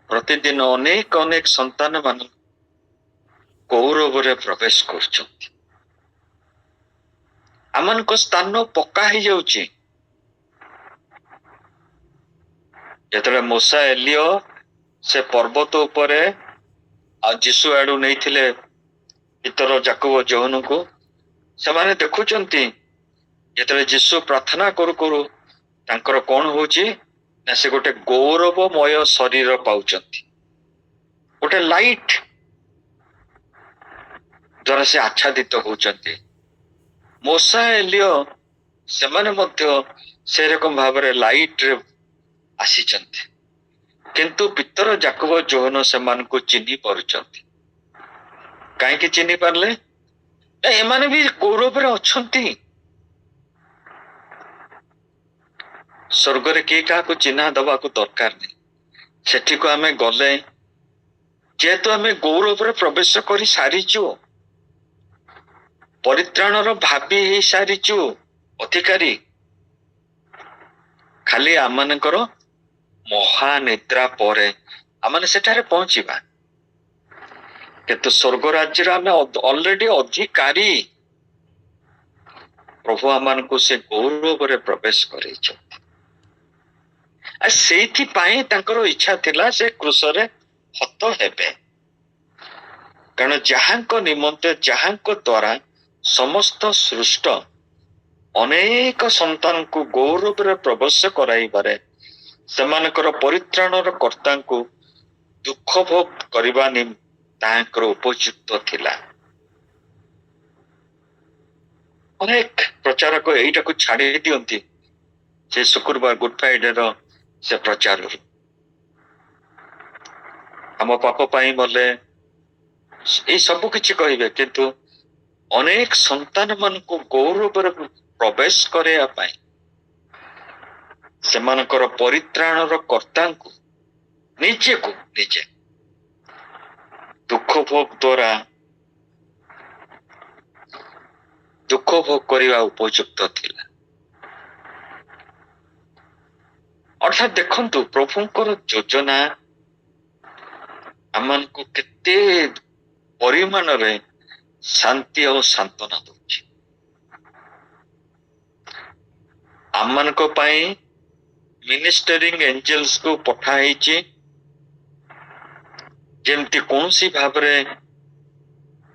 ପ୍ରତିଦିନ ଅନେକ ଅନେକ ସନ୍ତାନ ମାନ ଗୌରବରେ ପ୍ରବେଶ କରୁଛନ୍ତି। ଆମମାନଙ୍କ ସ୍ଥାନ ପକ୍କା ହେଇଯାଉଛି। ଯେତେବେଳେ ମୋଶା ଏଲିୟ ସେ ପର୍ବତ ଉପରେ ଆଉ ଯୀଶୁ ଆଡୁ ନେଇଥିଲେ ପିତର ଯାକୋବ ଯୋହନକୁ, ସେମାନେ ଦେଖୁଛନ୍ତି ଯେତେବେଳେ ଯୀଶୁ ପ୍ରାର୍ଥନା କରୁ କରୁ ତାଙ୍କର କଣ ହଉଛି ନା ସେ ଗୋଟେ ଗୌରବମୟ ଶରୀର ପାଉଛନ୍ତି, ଗୋଟେ ଲାଇଟ୍ ଦ୍ୱାରା ସେ ଆଚ୍ଛାଦିତ ହଉଛନ୍ତି। ମୋଶା ଏଲିୟ ସେମାନେ ମଧ୍ୟ ସେରକମ ଭାବରେ ଲାଇଟରେ ଆସିଛନ୍ତି, କିନ୍ତୁ ପିତର ଯାକୋବ ଯୋହନ ସେମାନଙ୍କୁ ଚିହ୍ନି ପାରୁଛନ୍ତି। କାହିଁକି ଚିହ୍ନି ପାରିଲେ? ଏମାନେ ବି ଗୌରବରେ ଅଛନ୍ତି। ସ୍ୱର୍ଗରେ କିଏ କାହାକୁ ଚିହ୍ନା ଦବାକୁ ଦରକାର ନାହିଁ। ସେଠିକୁ ଆମେ ଗଲେ, ଯେହେତୁ ଆମେ ଗୌରବରେ ପ୍ରବେଶ କରି ସାରିଛୁ, ପରିତ୍ରାଣର ଭାବି ହେଇ ସାରିଛୁ ଅଧିକାରୀ, ଖାଲି ଆମମାନଙ୍କର ମହାନିଦ୍ରା ପରେ ଆମେ ସେଠାରେ ପହଞ୍ଚିବା। କିନ୍ତୁ ସ୍ୱର୍ଗ ରାଜ୍ୟରେ ଆମେ ଅଲରେଡି ଅଧିକାରୀ। ପ୍ରଭୁ ଆମମାନଙ୍କୁ ସେ ଗୌରବରେ ପ୍ରବେଶ କରେଇଛନ୍ତି। ସେଇଥିପାଇଁ ତାଙ୍କର ଇଚ୍ଛା ଥିଲା ସେ କ୍ରୁଶରେ ହତ ହେବେ। କାରଣ ଯାହାଙ୍କ ନିମନ୍ତେ, ଯାହାଙ୍କ ଦ୍ୱାରା ସମସ୍ତ ସୃଷ୍ଟ ଅନେକ ସନ୍ତାନଙ୍କୁ ଗୌରବରେ ପ୍ରବେଶ କରାଇବାରେ ସେମାନଙ୍କର ପରିତ୍ରାଣର କର୍ତ୍ତାଙ୍କୁ ଦୁଃଖ ଭୋଗ କରିବା ତାଙ୍କର ଉପଯୁକ୍ତ ଥିଲା। ଅନେକ ପ୍ରଚାରକ ଏଇଟାକୁ ଛାଡି ଦିଅନ୍ତି ସେ ଶୁକ୍ରବାର ଗୁଡ ଫ୍ରାଇଡେର ସେ ପ୍ରଚାରରୁ। ଆମ ପାପ ପାଇଁ ମଲେ, ଏଇ ସବୁ କିଛି କହିବେ, କିନ୍ତୁ ଅନେକ ସନ୍ତାନ ମାନଙ୍କୁ ଗୌରବରେ ପ୍ରବେଶ କରିବା ପାଇଁ ସେମାନଙ୍କର ପରିତ୍ରାଣର କର୍ତ୍ତାଙ୍କୁ ନିଜକୁ ନିଜେ ଦୁଃଖ ଭୋଗ ଦ୍ୱାରା ଦୁଃଖ ଭୋଗ କରିବା ଉପଯୁକ୍ତ ଥିଲା। ଅର୍ଥାତ୍ ଦେଖନ୍ତୁ, ପ୍ରଭୁଙ୍କର ଯୋଜନା ଆମମାନଙ୍କୁ କେତେ ପରିମାଣରେ ଶାନ୍ତି ଆଉ ସାନ୍ତ୍ୱନା ଦଉଛି। ଆମମାନଙ୍କ ପାଇଁ ମିନିଷ୍ଟରିଂ ଏଞ୍ଜେଲ୍ସକୁ ପଠା ହେଇଛି, ଯେମିତି କୌଣସି ଭାବରେ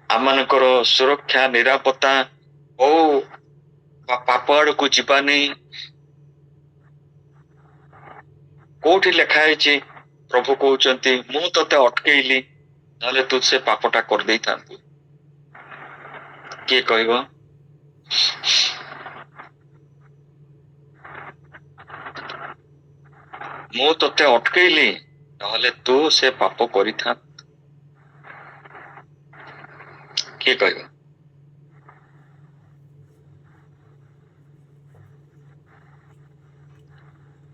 ଆମମାନଙ୍କର ସୁରକ୍ଷା ନିରାପତ୍ତା ଓ ପାପ ଆଡକୁ ଯିବାନି। କୋଉଠି ଲେଖା ହେଇଛି, ପ୍ରଭୁ କହୁଛନ୍ତି ମୁଁ ତତେ ଅଟକେଇଲି, ନହେଲେ ତୁ ସେ ପାପଟା କରିଦେଇଥାନ୍ତୁ। କିଏ କହିବ? ମୁଁ ତତେ ଅଟକେଇଲି, ନହେଲେ ତୁ ସେ ପାପ କରିଥାନ୍ତୁ। କିଏ କହିବ?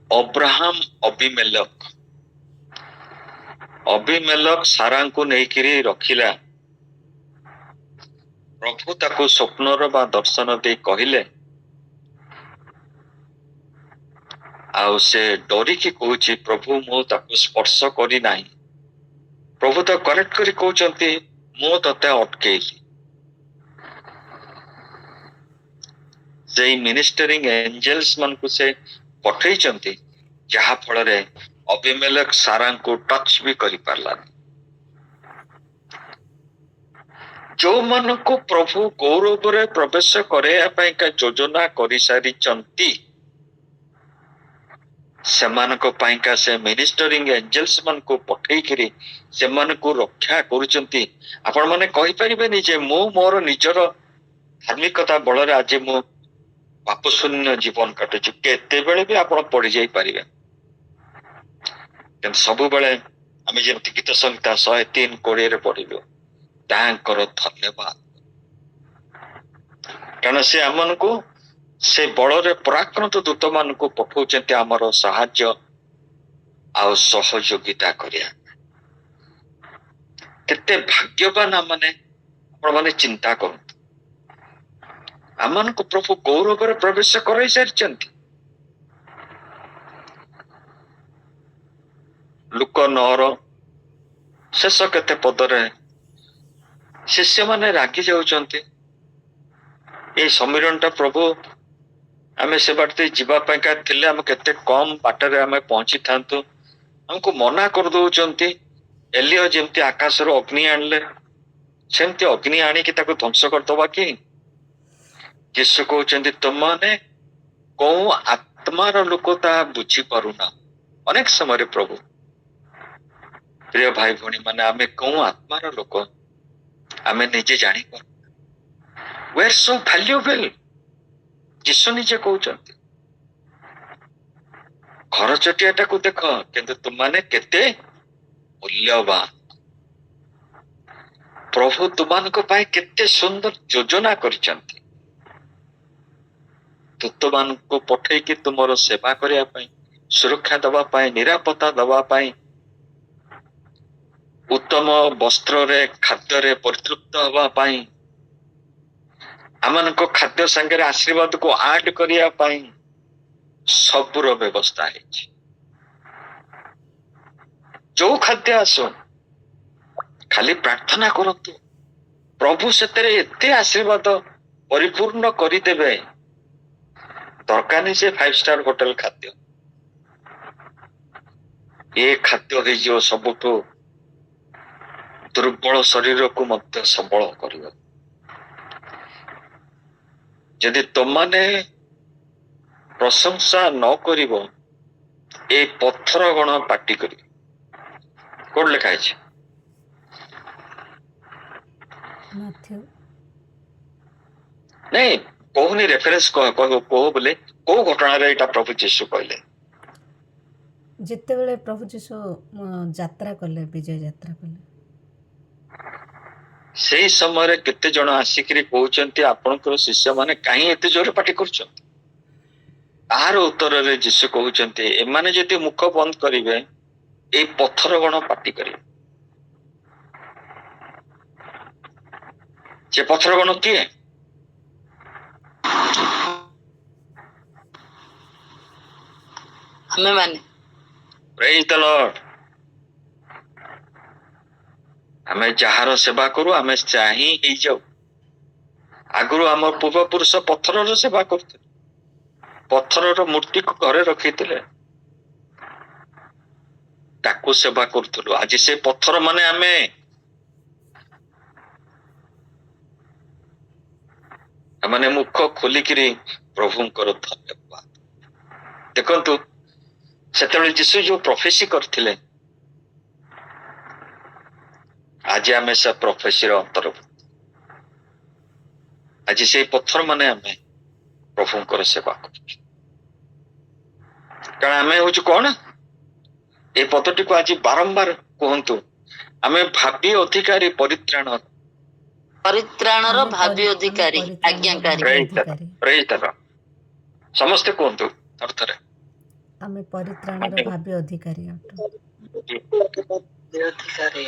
ଅବ୍ରାହମ ଅବିମେଲେକ ଅବିମେଲେକ ସାରାଙ୍କୁ ନେଇକିରି ରଖିଲା। ପ୍ରଭୁ ତାକୁ ସ୍ୱପ୍ନର ବା ଦର୍ଶନ ଦେଇ କହିଲେ, ଆଉ ସେ ଡରିକି କହୁଛି ପ୍ରଭୁ ମୁଁ ତାକୁ ସ୍ପର୍ଶ କରି ନାହିଁ। ପ୍ରଭୁ ତ କରେକ୍ଟ କରି କହୁଛନ୍ତି ମୁଁ ତତେ ଅଟକେଇଲି। ସେଇ ମିନିଷ୍ଟରିଂ ଏଞ୍ଜେଲ୍ସ ମାନଙ୍କୁ ସେ ପଠେଇଛନ୍ତି, ଯାହା ଫଳରେ ଅବିମେଲେକ ସାରାଙ୍କୁ ଟଚ ବି କରିପାରିଲାନି। ଯୋଉମାନଙ୍କୁ ପ୍ରଭୁ ଗୌରବରେ ପ୍ରବେଶ କରାଇବା ପାଇଁକା ଯୋଜନା କରିସାରିଛନ୍ତି, ସେମାନଙ୍କ ପାଇଁକା ସେ ମିନିଷ୍ଟରିଂ ଏଞ୍ଜେଲ୍ସ ମାନଙ୍କୁ ପଠେଇକିରି ସେମାନଙ୍କୁ ରକ୍ଷା କରୁଛନ୍ତି। ଆପଣ ମାନେ କହିପାରିବେନି ଯେ ମୁଁ ମୋର ନିଜର ଧାର୍ମିକତା ବଳରେ ଆଜି ମୁଁ ପାପ ଶୂନ୍ୟ ଜୀବନ କାଟୁଛି। କେତେବେଳେ ବି ଆପଣ ପଡିଯାଇ ପାରିବେ, କିନ୍ତୁ ସବୁବେଳେ ଆମେ ଯେମିତି ଗୀତ ସଂହିତା 103:20 ପଢିଲୁ, ତାଙ୍କର ଧନ୍ୟବାଦ, କାରଣ ସେ ଆମମାନଙ୍କୁ ସେ ବଳରେ ପରାକ୍ରାନ୍ତ ଦୂତ ମାନଙ୍କୁ ପଠଉଛନ୍ତି ଆମର ସାହାଯ୍ୟ ଆଉ ସହଯୋଗିତା କରିବା। କେତେ ଭାଗ୍ୟବାନ ଆମମାନେ, ଆପଣ ମାନେ ଚିନ୍ତା କରନ୍ତୁ। ଆମମାନଙ୍କୁ ପ୍ରଭୁ ଗୌରବରେ ପ୍ରବେଶ କରାଇ ସାରିଛନ୍ତି। ଲୁକ 9ର ଶେଷ କେତେ ପଦରେ ଶିଷ୍ୟମାନେ ରାଗି ଯାଉଛନ୍ତି, ଏଇ ସମ୍ମିଳନୀଟା ପ୍ରଭୁ ଆମେ ସେ ବାଟ ଦେଇ ଯିବା ପାଇଁକା ଥିଲେ ଆମେ କେତେ କମ ବାଟରେ ଆମେ ପହଞ୍ଚିଥାନ୍ତୁ, ଆମକୁ ମନା କରିଦଉଛନ୍ତି। ଏଲିୟ ଯେମିତି ଆକାଶରୁ ଅଗ୍ନି ଆଣିଲେ, ସେମିତି ଅଗ୍ନି ଆଣିକି ତାକୁ ଧ୍ୱଂସ କରିଦବା କି? ଯୀଶୁ କହୁଛନ୍ତି ତୁମମାନେ କୋଉ ଆତ୍ମାର ଲୋକ ତାହା ବୁଝିପାରୁନା। ଅନେକ ସମୟରେ ପ୍ରଭୁ, ପ୍ରିୟ ଭାଇ ଭଉଣୀ ମାନେ, ଆମେ କୋଉ ଆତ୍ମାର ଲୋକ ଆମେ ନିଜେ ଜାଣିପାରୁ। We are so valuable, ଯୀଶୁ ନିଜେ କହୁଛନ୍ତି। ଘର ଚଟିଆଟାକୁ ଦେଖ, କିନ୍ତୁ ତୁମମାନେ କେତେ ମୂଲ୍ୟବାନ। ପ୍ରଭୁ ତୁମାନଙ୍କ ପାଇଁ କେତେ ସୁନ୍ଦର ଯୋଜନା କରିଛନ୍ତି। ଦୂତମାନଙ୍କୁ ପଠେଇକି ତୁମର ସେବା କରିବା ପାଇଁ, ସୁରକ୍ଷା ଦେବା ପାଇଁ, ନିରାପତ୍ତା ଦେବା ପାଇଁ, ଉତ୍ତମ ବସ୍ତ୍ରରେ ଖାଦ୍ୟରେ ପରିତୃପ୍ତ ହେବା ପାଇଁ, ଆମମାନଙ୍କ ଖାଦ୍ୟ ସାଙ୍ଗରେ ଆଶୀର୍ବାଦକୁ ଆଡ କରିବା ପାଇଁ ସବୁର ବ୍ୟବସ୍ଥା ହେଇଛି। ଯୋଉ ଖାଦ୍ୟ ଆସୁ ଖାଲି ପ୍ରାର୍ଥନା କରନ୍ତୁ, ପ୍ରଭୁ ସେଥିରେ ଏତେ ଆଶୀର୍ବାଦ ପରିପୂର୍ଣ୍ଣ କରିଦେବେ। ଦରକାର ନାହିଁ ସେ 5 ଷ୍ଟାର ହୋଟେଲ ଖାଦ୍ୟ, ଏ ଖାଦ୍ୟ ହେଇଯିବ ସବୁଠୁ ଦୁର୍ବଳ ଶରୀରକୁ ମଧ୍ୟ ସବଳ କରିବ। ଯଦି ତମାନେ ପ୍ରଶଂସା ନ କରିବ, ଏ ପଥର ଗଣ ପାଟି କରିବ। କୋଉଠି ଲେଖା ହେଇଛି? ମାଥ୍ୟୁ ନାଇଁ କହୁନି, ରେଫରେନ୍ସ କହ ବୋଲେ କୋଉ ଘଟଣାରେ ଏଇଟା ପ୍ରଭୁ ଯୀଶୁ କହିଲେ? ଯେତେବେଳେ ପ୍ରଭୁ ଯୀଶୁ ଯାତ୍ରା କଲେ, ବିଜୟ ଯାତ୍ରା କଲେ, ସେଇ ସମୟରେ କେତେ ଜଣ ଆସିକିରି କହୁଛନ୍ତି ଆପଣଙ୍କର ଶିଷ୍ୟମାନେ କାହିଁ ଏତେ ଜୋରେ ପାଟି କରୁଛନ୍ତି? ତାହାର ଉତ୍ତରରେ ଯୀଶୁ କହୁଛନ୍ତି ଏମାନେ ଯଦି ମୁଖ ବନ୍ଦ କରିବେ, ଏଇ ପଥର ଗଣ ପାଟି କରିବେ। ସେ ପଥର ଗଣ କିଏ? ଆମେ ମାନେ। ପ୍ରେଜ୍ ଦ ଲର୍ଡ। ଆମେ ଯାହାର ସେବା କରୁ ଆମେ ଚାହିଁ ହେଇଯାଉ। ଆଗରୁ ଆମ ପୂର୍ବପୁରୁଷ ପଥରର ସେବା କରୁଥିଲେ, ପଥରର ମୂର୍ତ୍ତିକୁ ଘରେ ରଖିଥିଲେ, ତାକୁ ସେବା କରୁଥିଲୁ। ଆଜି ସେ ପଥର ମାନେ ଆମେ ମୁଖ ଖୋଲିକିରି ପ୍ରଭୁଙ୍କର ଧନ୍ୟବାଦ। ଦେଖନ୍ତୁ ସେତେବେଳେ ଯୀଶୁ ଯୋଉ ପ୍ରଫେସି କରିଥିଲେ, ଆଜି ଆମେ ସେ ପ୍ରଫେସିର ଅନ୍ତର୍ଭୁକ୍ତ। ଆଜି ସେଇ ପଥର ମାନେ ଆମେ ପ୍ରଭୁଙ୍କର ସେବା କରୁଛୁ। କାରଣ ଆମେ ହଉଛୁ କଣ? ଏ ପଦଟିକୁ ଆଜି ବାରମ୍ବାର କୁହନ୍ତୁ, ଆମେ ଭାବି ଅଧିକାରୀ ପରିତ୍ରାଣ। ପରିତ୍ରାଣର ଆମେ ଭାବି ପରି- ଅଧିକାରୀ, ଆମେ ପରିତ୍ରାଣର ଆଜ୍ଞାକାରୀ। ଭାବି ଅଧିକାରୀ। ସମସ୍ତେ କୁହନ୍ତୁ ଥରେ ଥରେ। ଆମେ ପରିତ୍ରାଣର ଭାବି ଅଧିକାରୀ ଅଟୁ। ନିରଧିକାରୀ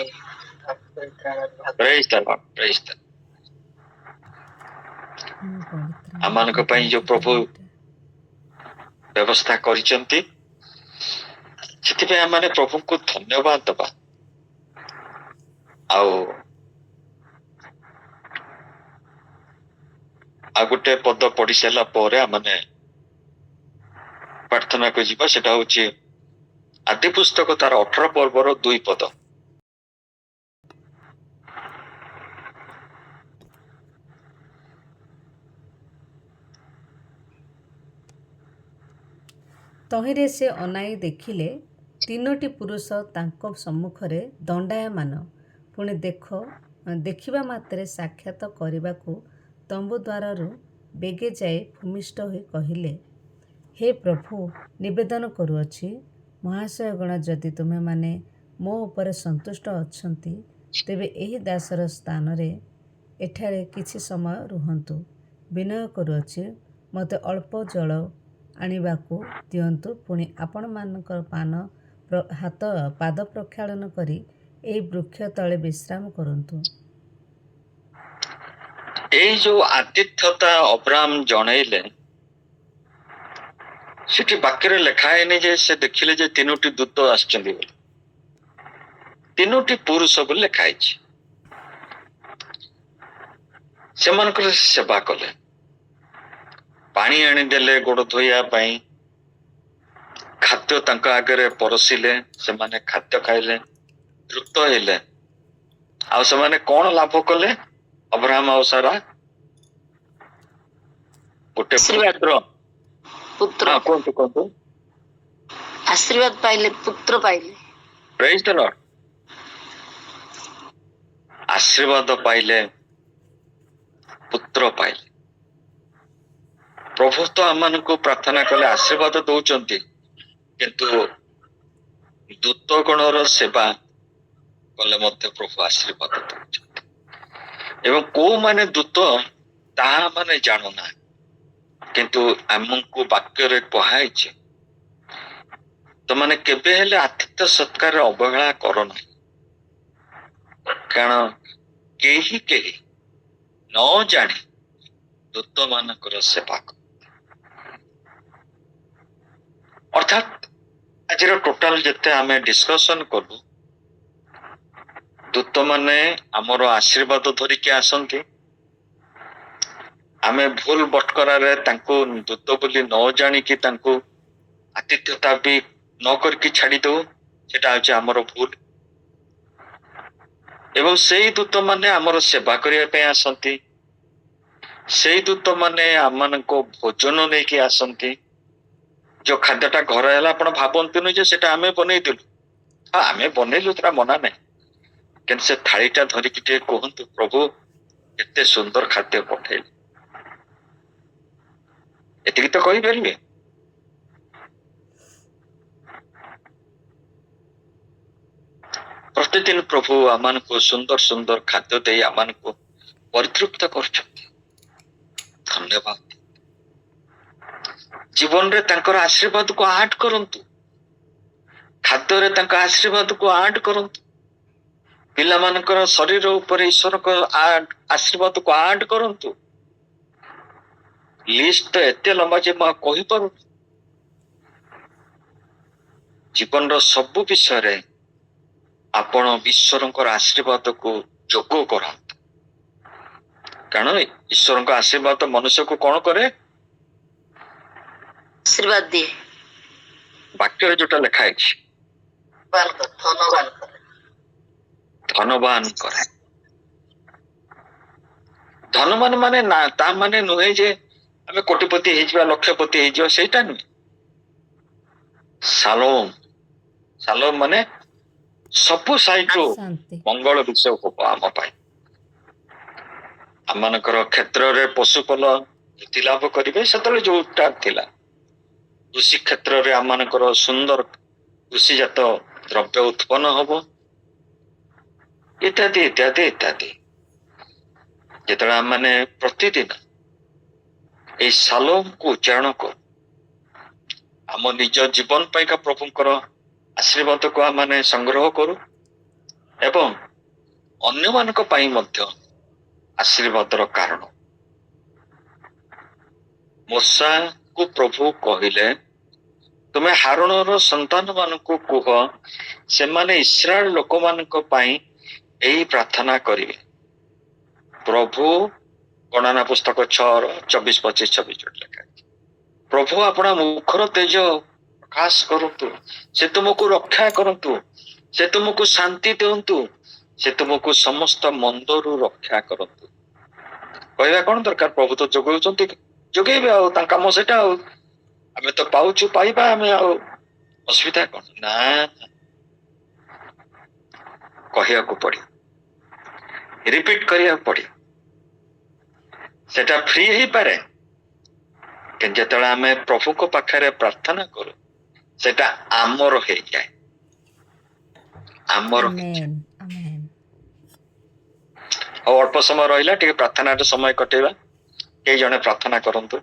Praise the Lord, praise the Lord. ଆମମାନଙ୍କ ପାଇଁ ଯୋଉ ପ୍ରଭୁ ବ୍ୟବସ୍ଥା କରିଛନ୍ତି ସେଥିପାଇଁ ଆମେ ପ୍ରଭୁଙ୍କୁ ଧନ୍ୟବାଦ ଦବା। ଆଉ ଗୋଟେ ପଦ ପଢି ସାରିଲା ପରେ ଆମେ ପ୍ରାର୍ଥନାକୁ ଯିବା। ସେଟା ହଉଛି ଆଦି ପୁସ୍ତକ ତାର 18 ପର୍ବର 2 ପଦ। ତହିଁରେ ସେ ଅନାଇ ଦେଖିଲେ 3ଟି ପୁରୁଷ ତାଙ୍କ ସମ୍ମୁଖରେ ଦଣ୍ଡାୟମାନ। ପୁଣି ଦେଖିବା ମାତ୍ରେ ସାକ୍ଷାତ କରିବାକୁ ତମ୍ବୁ ଦ୍ୱାରରୁ ବେଗେ ଯାଇ ଭୂମିଷ୍ଠ ହୋଇ କହିଲେ, ହେ ପ୍ରଭୁ, ନିବେଦନ କରୁଅଛି, ମହାଶୟଗଣ, ଯଦି ତୁମେମାନେ ମୋ ଉପରେ ସନ୍ତୁଷ୍ଟ ଅଛନ୍ତି, ତେବେ ଏହି ଦାସର ସ୍ଥାନରେ ଏଠାରେ କିଛି ସମୟ ରୁହନ୍ତୁ। ବିନୟ କରୁଅଛି, ମୋତେ ଅଳ୍ପ ଜଳ ଆଣିବାକୁ ଦିଅନ୍ତୁ। ପୁଣି ଆପଣମାନଙ୍କର ପାଦ ପ୍ରକ୍ଷାଳନ କରି ଏହି ବୃକ୍ଷ ତଳେ ବିଶ୍ରାମ କରନ୍ତୁ। ଏଇ ଯୋଉ ଆତିଥ୍ୟତା ଅବ୍ରାହମ ଜଣେଇଲେ, ସେଠି ବାକ୍ୟରେ ଲେଖା ହେଇନି ଯେ ସେ ଦେଖିଲେ ଯେ 3ଟି ଦୂତ ଆସିଛନ୍ତି ବୋଲି। 3ଟି ପୁରୁଷ ବୋଲି ଲେଖା ହେଇଛି। ସେମାନଙ୍କର ସେବା କଲେ, ପାଣି ଆଣିଦେଲେ ଗୋଡ ଧୋଇବା ପାଇଁ, ଖାଦ୍ୟ ତାଙ୍କ ଆଗରେ ପରସିଲେ, ସେମାନେ ଖାଦ୍ୟ ଖାଇଲେ, ତୃପ୍ତ ହେଲେ। ଆଉ ସେମାନେ କଣ ଲାଭ କଲେ? ଅବ୍ରାହମ ଆଉ ସାରା ଗୋଟେ ପୁତ୍ର କୁହନ୍ତୁ ଆଶୀର୍ବାଦ ପାଇଲେ, ପୁତ୍ର ପାଇଲେ। ପ୍ରେଜ୍ ଦ ଲର୍ଡ। ଆଶୀର୍ବାଦ ପାଇଲେ, ପୁତ୍ର ପାଇଲେ। ପ୍ରଭୁ ତ ଆମମାନଙ୍କୁ ପ୍ରାର୍ଥନା କଲେ ଆଶୀର୍ବାଦ ଦଉଛନ୍ତି, କିନ୍ତୁ ଦୂତ ଗଣର ସେବା କଲେ ମଧ୍ୟ ପ୍ରଭୁ ଆଶୀର୍ବାଦ ଦଉଛନ୍ତି। ଏବଂ କୋଉମାନେ ଦୂତ ତାହା ମାନେ ଜାଣୁନାହିଁ, କିନ୍ତୁ ଆମକୁ ବାକ୍ୟରେ କୁହାଯାଇଛି, ତମାନେ କେବେ ହେଲେ ଆତିଥ୍ୟ ସତ୍କାରରେ ଅବହେଳା କର ନାହିଁ, କାରଣ କେହି ନ ଜାଣି ଦୂତ ମାନଙ୍କର ସେବା କର। ଅର୍ଥାତ୍ ଆଜିର ଟୋଟାଲ ଯେତେ ଆମେ ଡିସ୍କସନ କଲୁ, ଦୂତ ମାନେ ଆମର ଆଶୀର୍ବାଦ ଧରିକି ଆସନ୍ତି। ଆମେ ଭୁଲ ବଟକରାରେ ତାଙ୍କୁ ଦୂତ ବୋଲି ନ ଜାଣିକି ତାଙ୍କୁ ଆତିଥ୍ୟତା ବି ନ କରିକି ଛାଡି ଦଉ, ସେଟା ହଉଛି ଆମର ଭୁଲ। ଏବଂ ସେଇ ଦୂତ ମାନେ ଆମର ସେବା କରିବା ପାଇଁ ଆସନ୍ତି। ସେଇ ଦୂତ ମାନେ ଆମମାନଙ୍କ ଭୋଜନ ନେଇକି ଆସନ୍ତି। ଯୋଉ ଖାଦ୍ୟଟା ଘରେ ହେଲା, ଆପଣ ଭାବନ୍ତୁନି ଯେ ସେଟା ଆମେ ବନେଇଦେଲୁ। ହଁ, ଆମେ ବନେଇଲୁ, ସେଟା ମନା ନାହିଁ, କିନ୍ତୁ ସେ ଥାଳିଟା ଧରିକି ଟିକେ କୁହନ୍ତୁ, ପ୍ରଭୁ ଏତେ ସୁନ୍ଦର ଖାଦ୍ୟ ପଠେଇଲେ। ଏତିକି ତ କହିପାରିବେ। ପ୍ରତିଦିନ ପ୍ରଭୁ ଆମମାନଙ୍କୁ ସୁନ୍ଦର ସୁନ୍ଦର ଖାଦ୍ୟ ଦେଇ ଆମମାନଙ୍କୁ ପରିତୃପ୍ତ କରୁଛନ୍ତି। ଧନ୍ୟବାଦ। ଜୀବନରେ ତାଙ୍କର ଆଶୀର୍ବାଦକୁ ଆଡ କରନ୍ତୁ, ଖାଦ୍ୟରେ ତାଙ୍କ ଆଶୀର୍ବାଦକୁ ଆଡ କରନ୍ତୁ, ପିଲାମାନଙ୍କର ଶରୀର ଉପରେ ଈଶ୍ୱରଙ୍କ ଆଶୀର୍ବାଦକୁ ଆଡ କରନ୍ତୁ। ଲିଷ୍ଟ ତ ଏତେ ଲମ୍ବା ଯେ ମୁଁ କହିପାରୁନି। ଜୀବନର ସବୁ ବିଷୟରେ ଆପଣ ଈଶ୍ୱରଙ୍କର ଆଶୀର୍ବାଦକୁ ଯୋଗ କରାନ୍ତୁ, କାରଣ ଈଶ୍ୱରଙ୍କ ଆଶୀର୍ବାଦ ମନୁଷ୍ୟକୁ କଣ କରେ? ଆଶୀର୍ବାଦ ଦିଏ। ବାକ୍ୟରେ ଯୋଉଟା ଲେଖା ହେଇଛି, ଧନବାନ କରେ। ଧନବାନ ମାନେ ନା, ତା ମାନେ ନୁହେଁ ଯେ ଆମେ କୋଟିପତି ହେଇଯିବା, ଲକ୍ଷପତି ହେଇଯିବା, ସେଇଟା ନୁହେଁ। ସାଲୋମ ମାନେ ସବୁ ସାଇଡରୁ ଶାନ୍ତି। ମଙ୍ଗଳ ବିଷୟ ହବ ଆମ ପାଇଁ। ଆମମାନଙ୍କର କ୍ଷେତ୍ରରେ ପଶୁପଲ ବୃଦ୍ଧି ଲାଭ କରିବେ, ସେତେବେଳେ ଯୋଉଟା ଥିଲା। କୃଷି କ୍ଷେତ୍ରରେ ଆମମାନଙ୍କର ସୁନ୍ଦର କୃଷିଜାତ ଦ୍ରବ୍ୟ ଉତ୍ପନ୍ନ ହବ, ଇତ୍ୟାଦି ଇତ୍ୟାଦି ଇତ୍ୟାଦି। ଯେତେବେଳେ ଆମମାନେ ପ୍ରତିଦିନ ଏଇ ସାଲୋମକୁ ଉଚ୍ଚାରଣ କରୁ, ଆମ ନିଜ ଜୀବନ ପାଇଁକା ପ୍ରଭୁଙ୍କର ଆଶୀର୍ବାଦକୁ ଆମେ ସଂଗ୍ରହ କରୁ, ଏବଂ ଅନ୍ୟମାନଙ୍କ ପାଇଁ ମଧ୍ୟ ଆଶୀର୍ବାଦର କାରଣ। ମୂଷାକୁ ପ୍ରଭୁ କହିଲେ, ତୁମେ ହାରୁଣର ସନ୍ତାନ ମାନଙ୍କୁ କୁହ, ସେମାନେ ଇସ୍ରାଏଲ ଲୋକମାନଙ୍କ ପାଇଁ ଏହି ପ୍ରାର୍ଥନା କରିବେ। ପ୍ରଭୁ ଗଣନା ପୁସ୍ତକ 6:24-25 ଲେଖା। ପ୍ରଭୁ ଆପଣା ମୁଖର ତେଜ ପ୍ରକାଶ କରନ୍ତୁ, ସେ ତୁମକୁ ରକ୍ଷା କରନ୍ତୁ, ସେ ତୁମକୁ ଶାନ୍ତି ଦିଅନ୍ତୁ, ସେ ତୁମକୁ ସମସ୍ତ ମନ୍ଦରୁ ରକ୍ଷା କରନ୍ତୁ। କହିବା କଣ ଦରକାର? ପ୍ରଭୁ ତ ଯୋଗାଉଛନ୍ତି, ଯୋଗେଇବେ, ଆଉ ତାଙ୍କ କାମ ସେଇଟା। ଆଉ ଆମେ ତ ପାଉଛୁ, ପାଇବା ଆମେ, ଆଉ ଅସୁବିଧା କଣ? ନା, କହିବାକୁ ପଡିବ, ରିପିଟ କରିବାକୁ ପଡିବ। ସେଟା ଫ୍ରି ହେଇପାରେ, କିନ୍ତୁ ଯେତେବେଳେ ଆମେ ପ୍ରଭୁଙ୍କ ପାଖରେ ପ୍ରାର୍ଥନା କରୁ ସେଟା ଆମର ହେଇଯାଏ, ଆମର ହେଇଯାଏ। ଆମେନ୍ ଆମେନ୍। ଆଉ ଅଳ୍ପ ସମୟ ରହିଲା, ଟିକେ ପ୍ରାର୍ଥନାରେ ସମୟ କଟେଇବା। କେହି ଜଣେ ପ୍ରାର୍ଥନା କରନ୍ତୁ।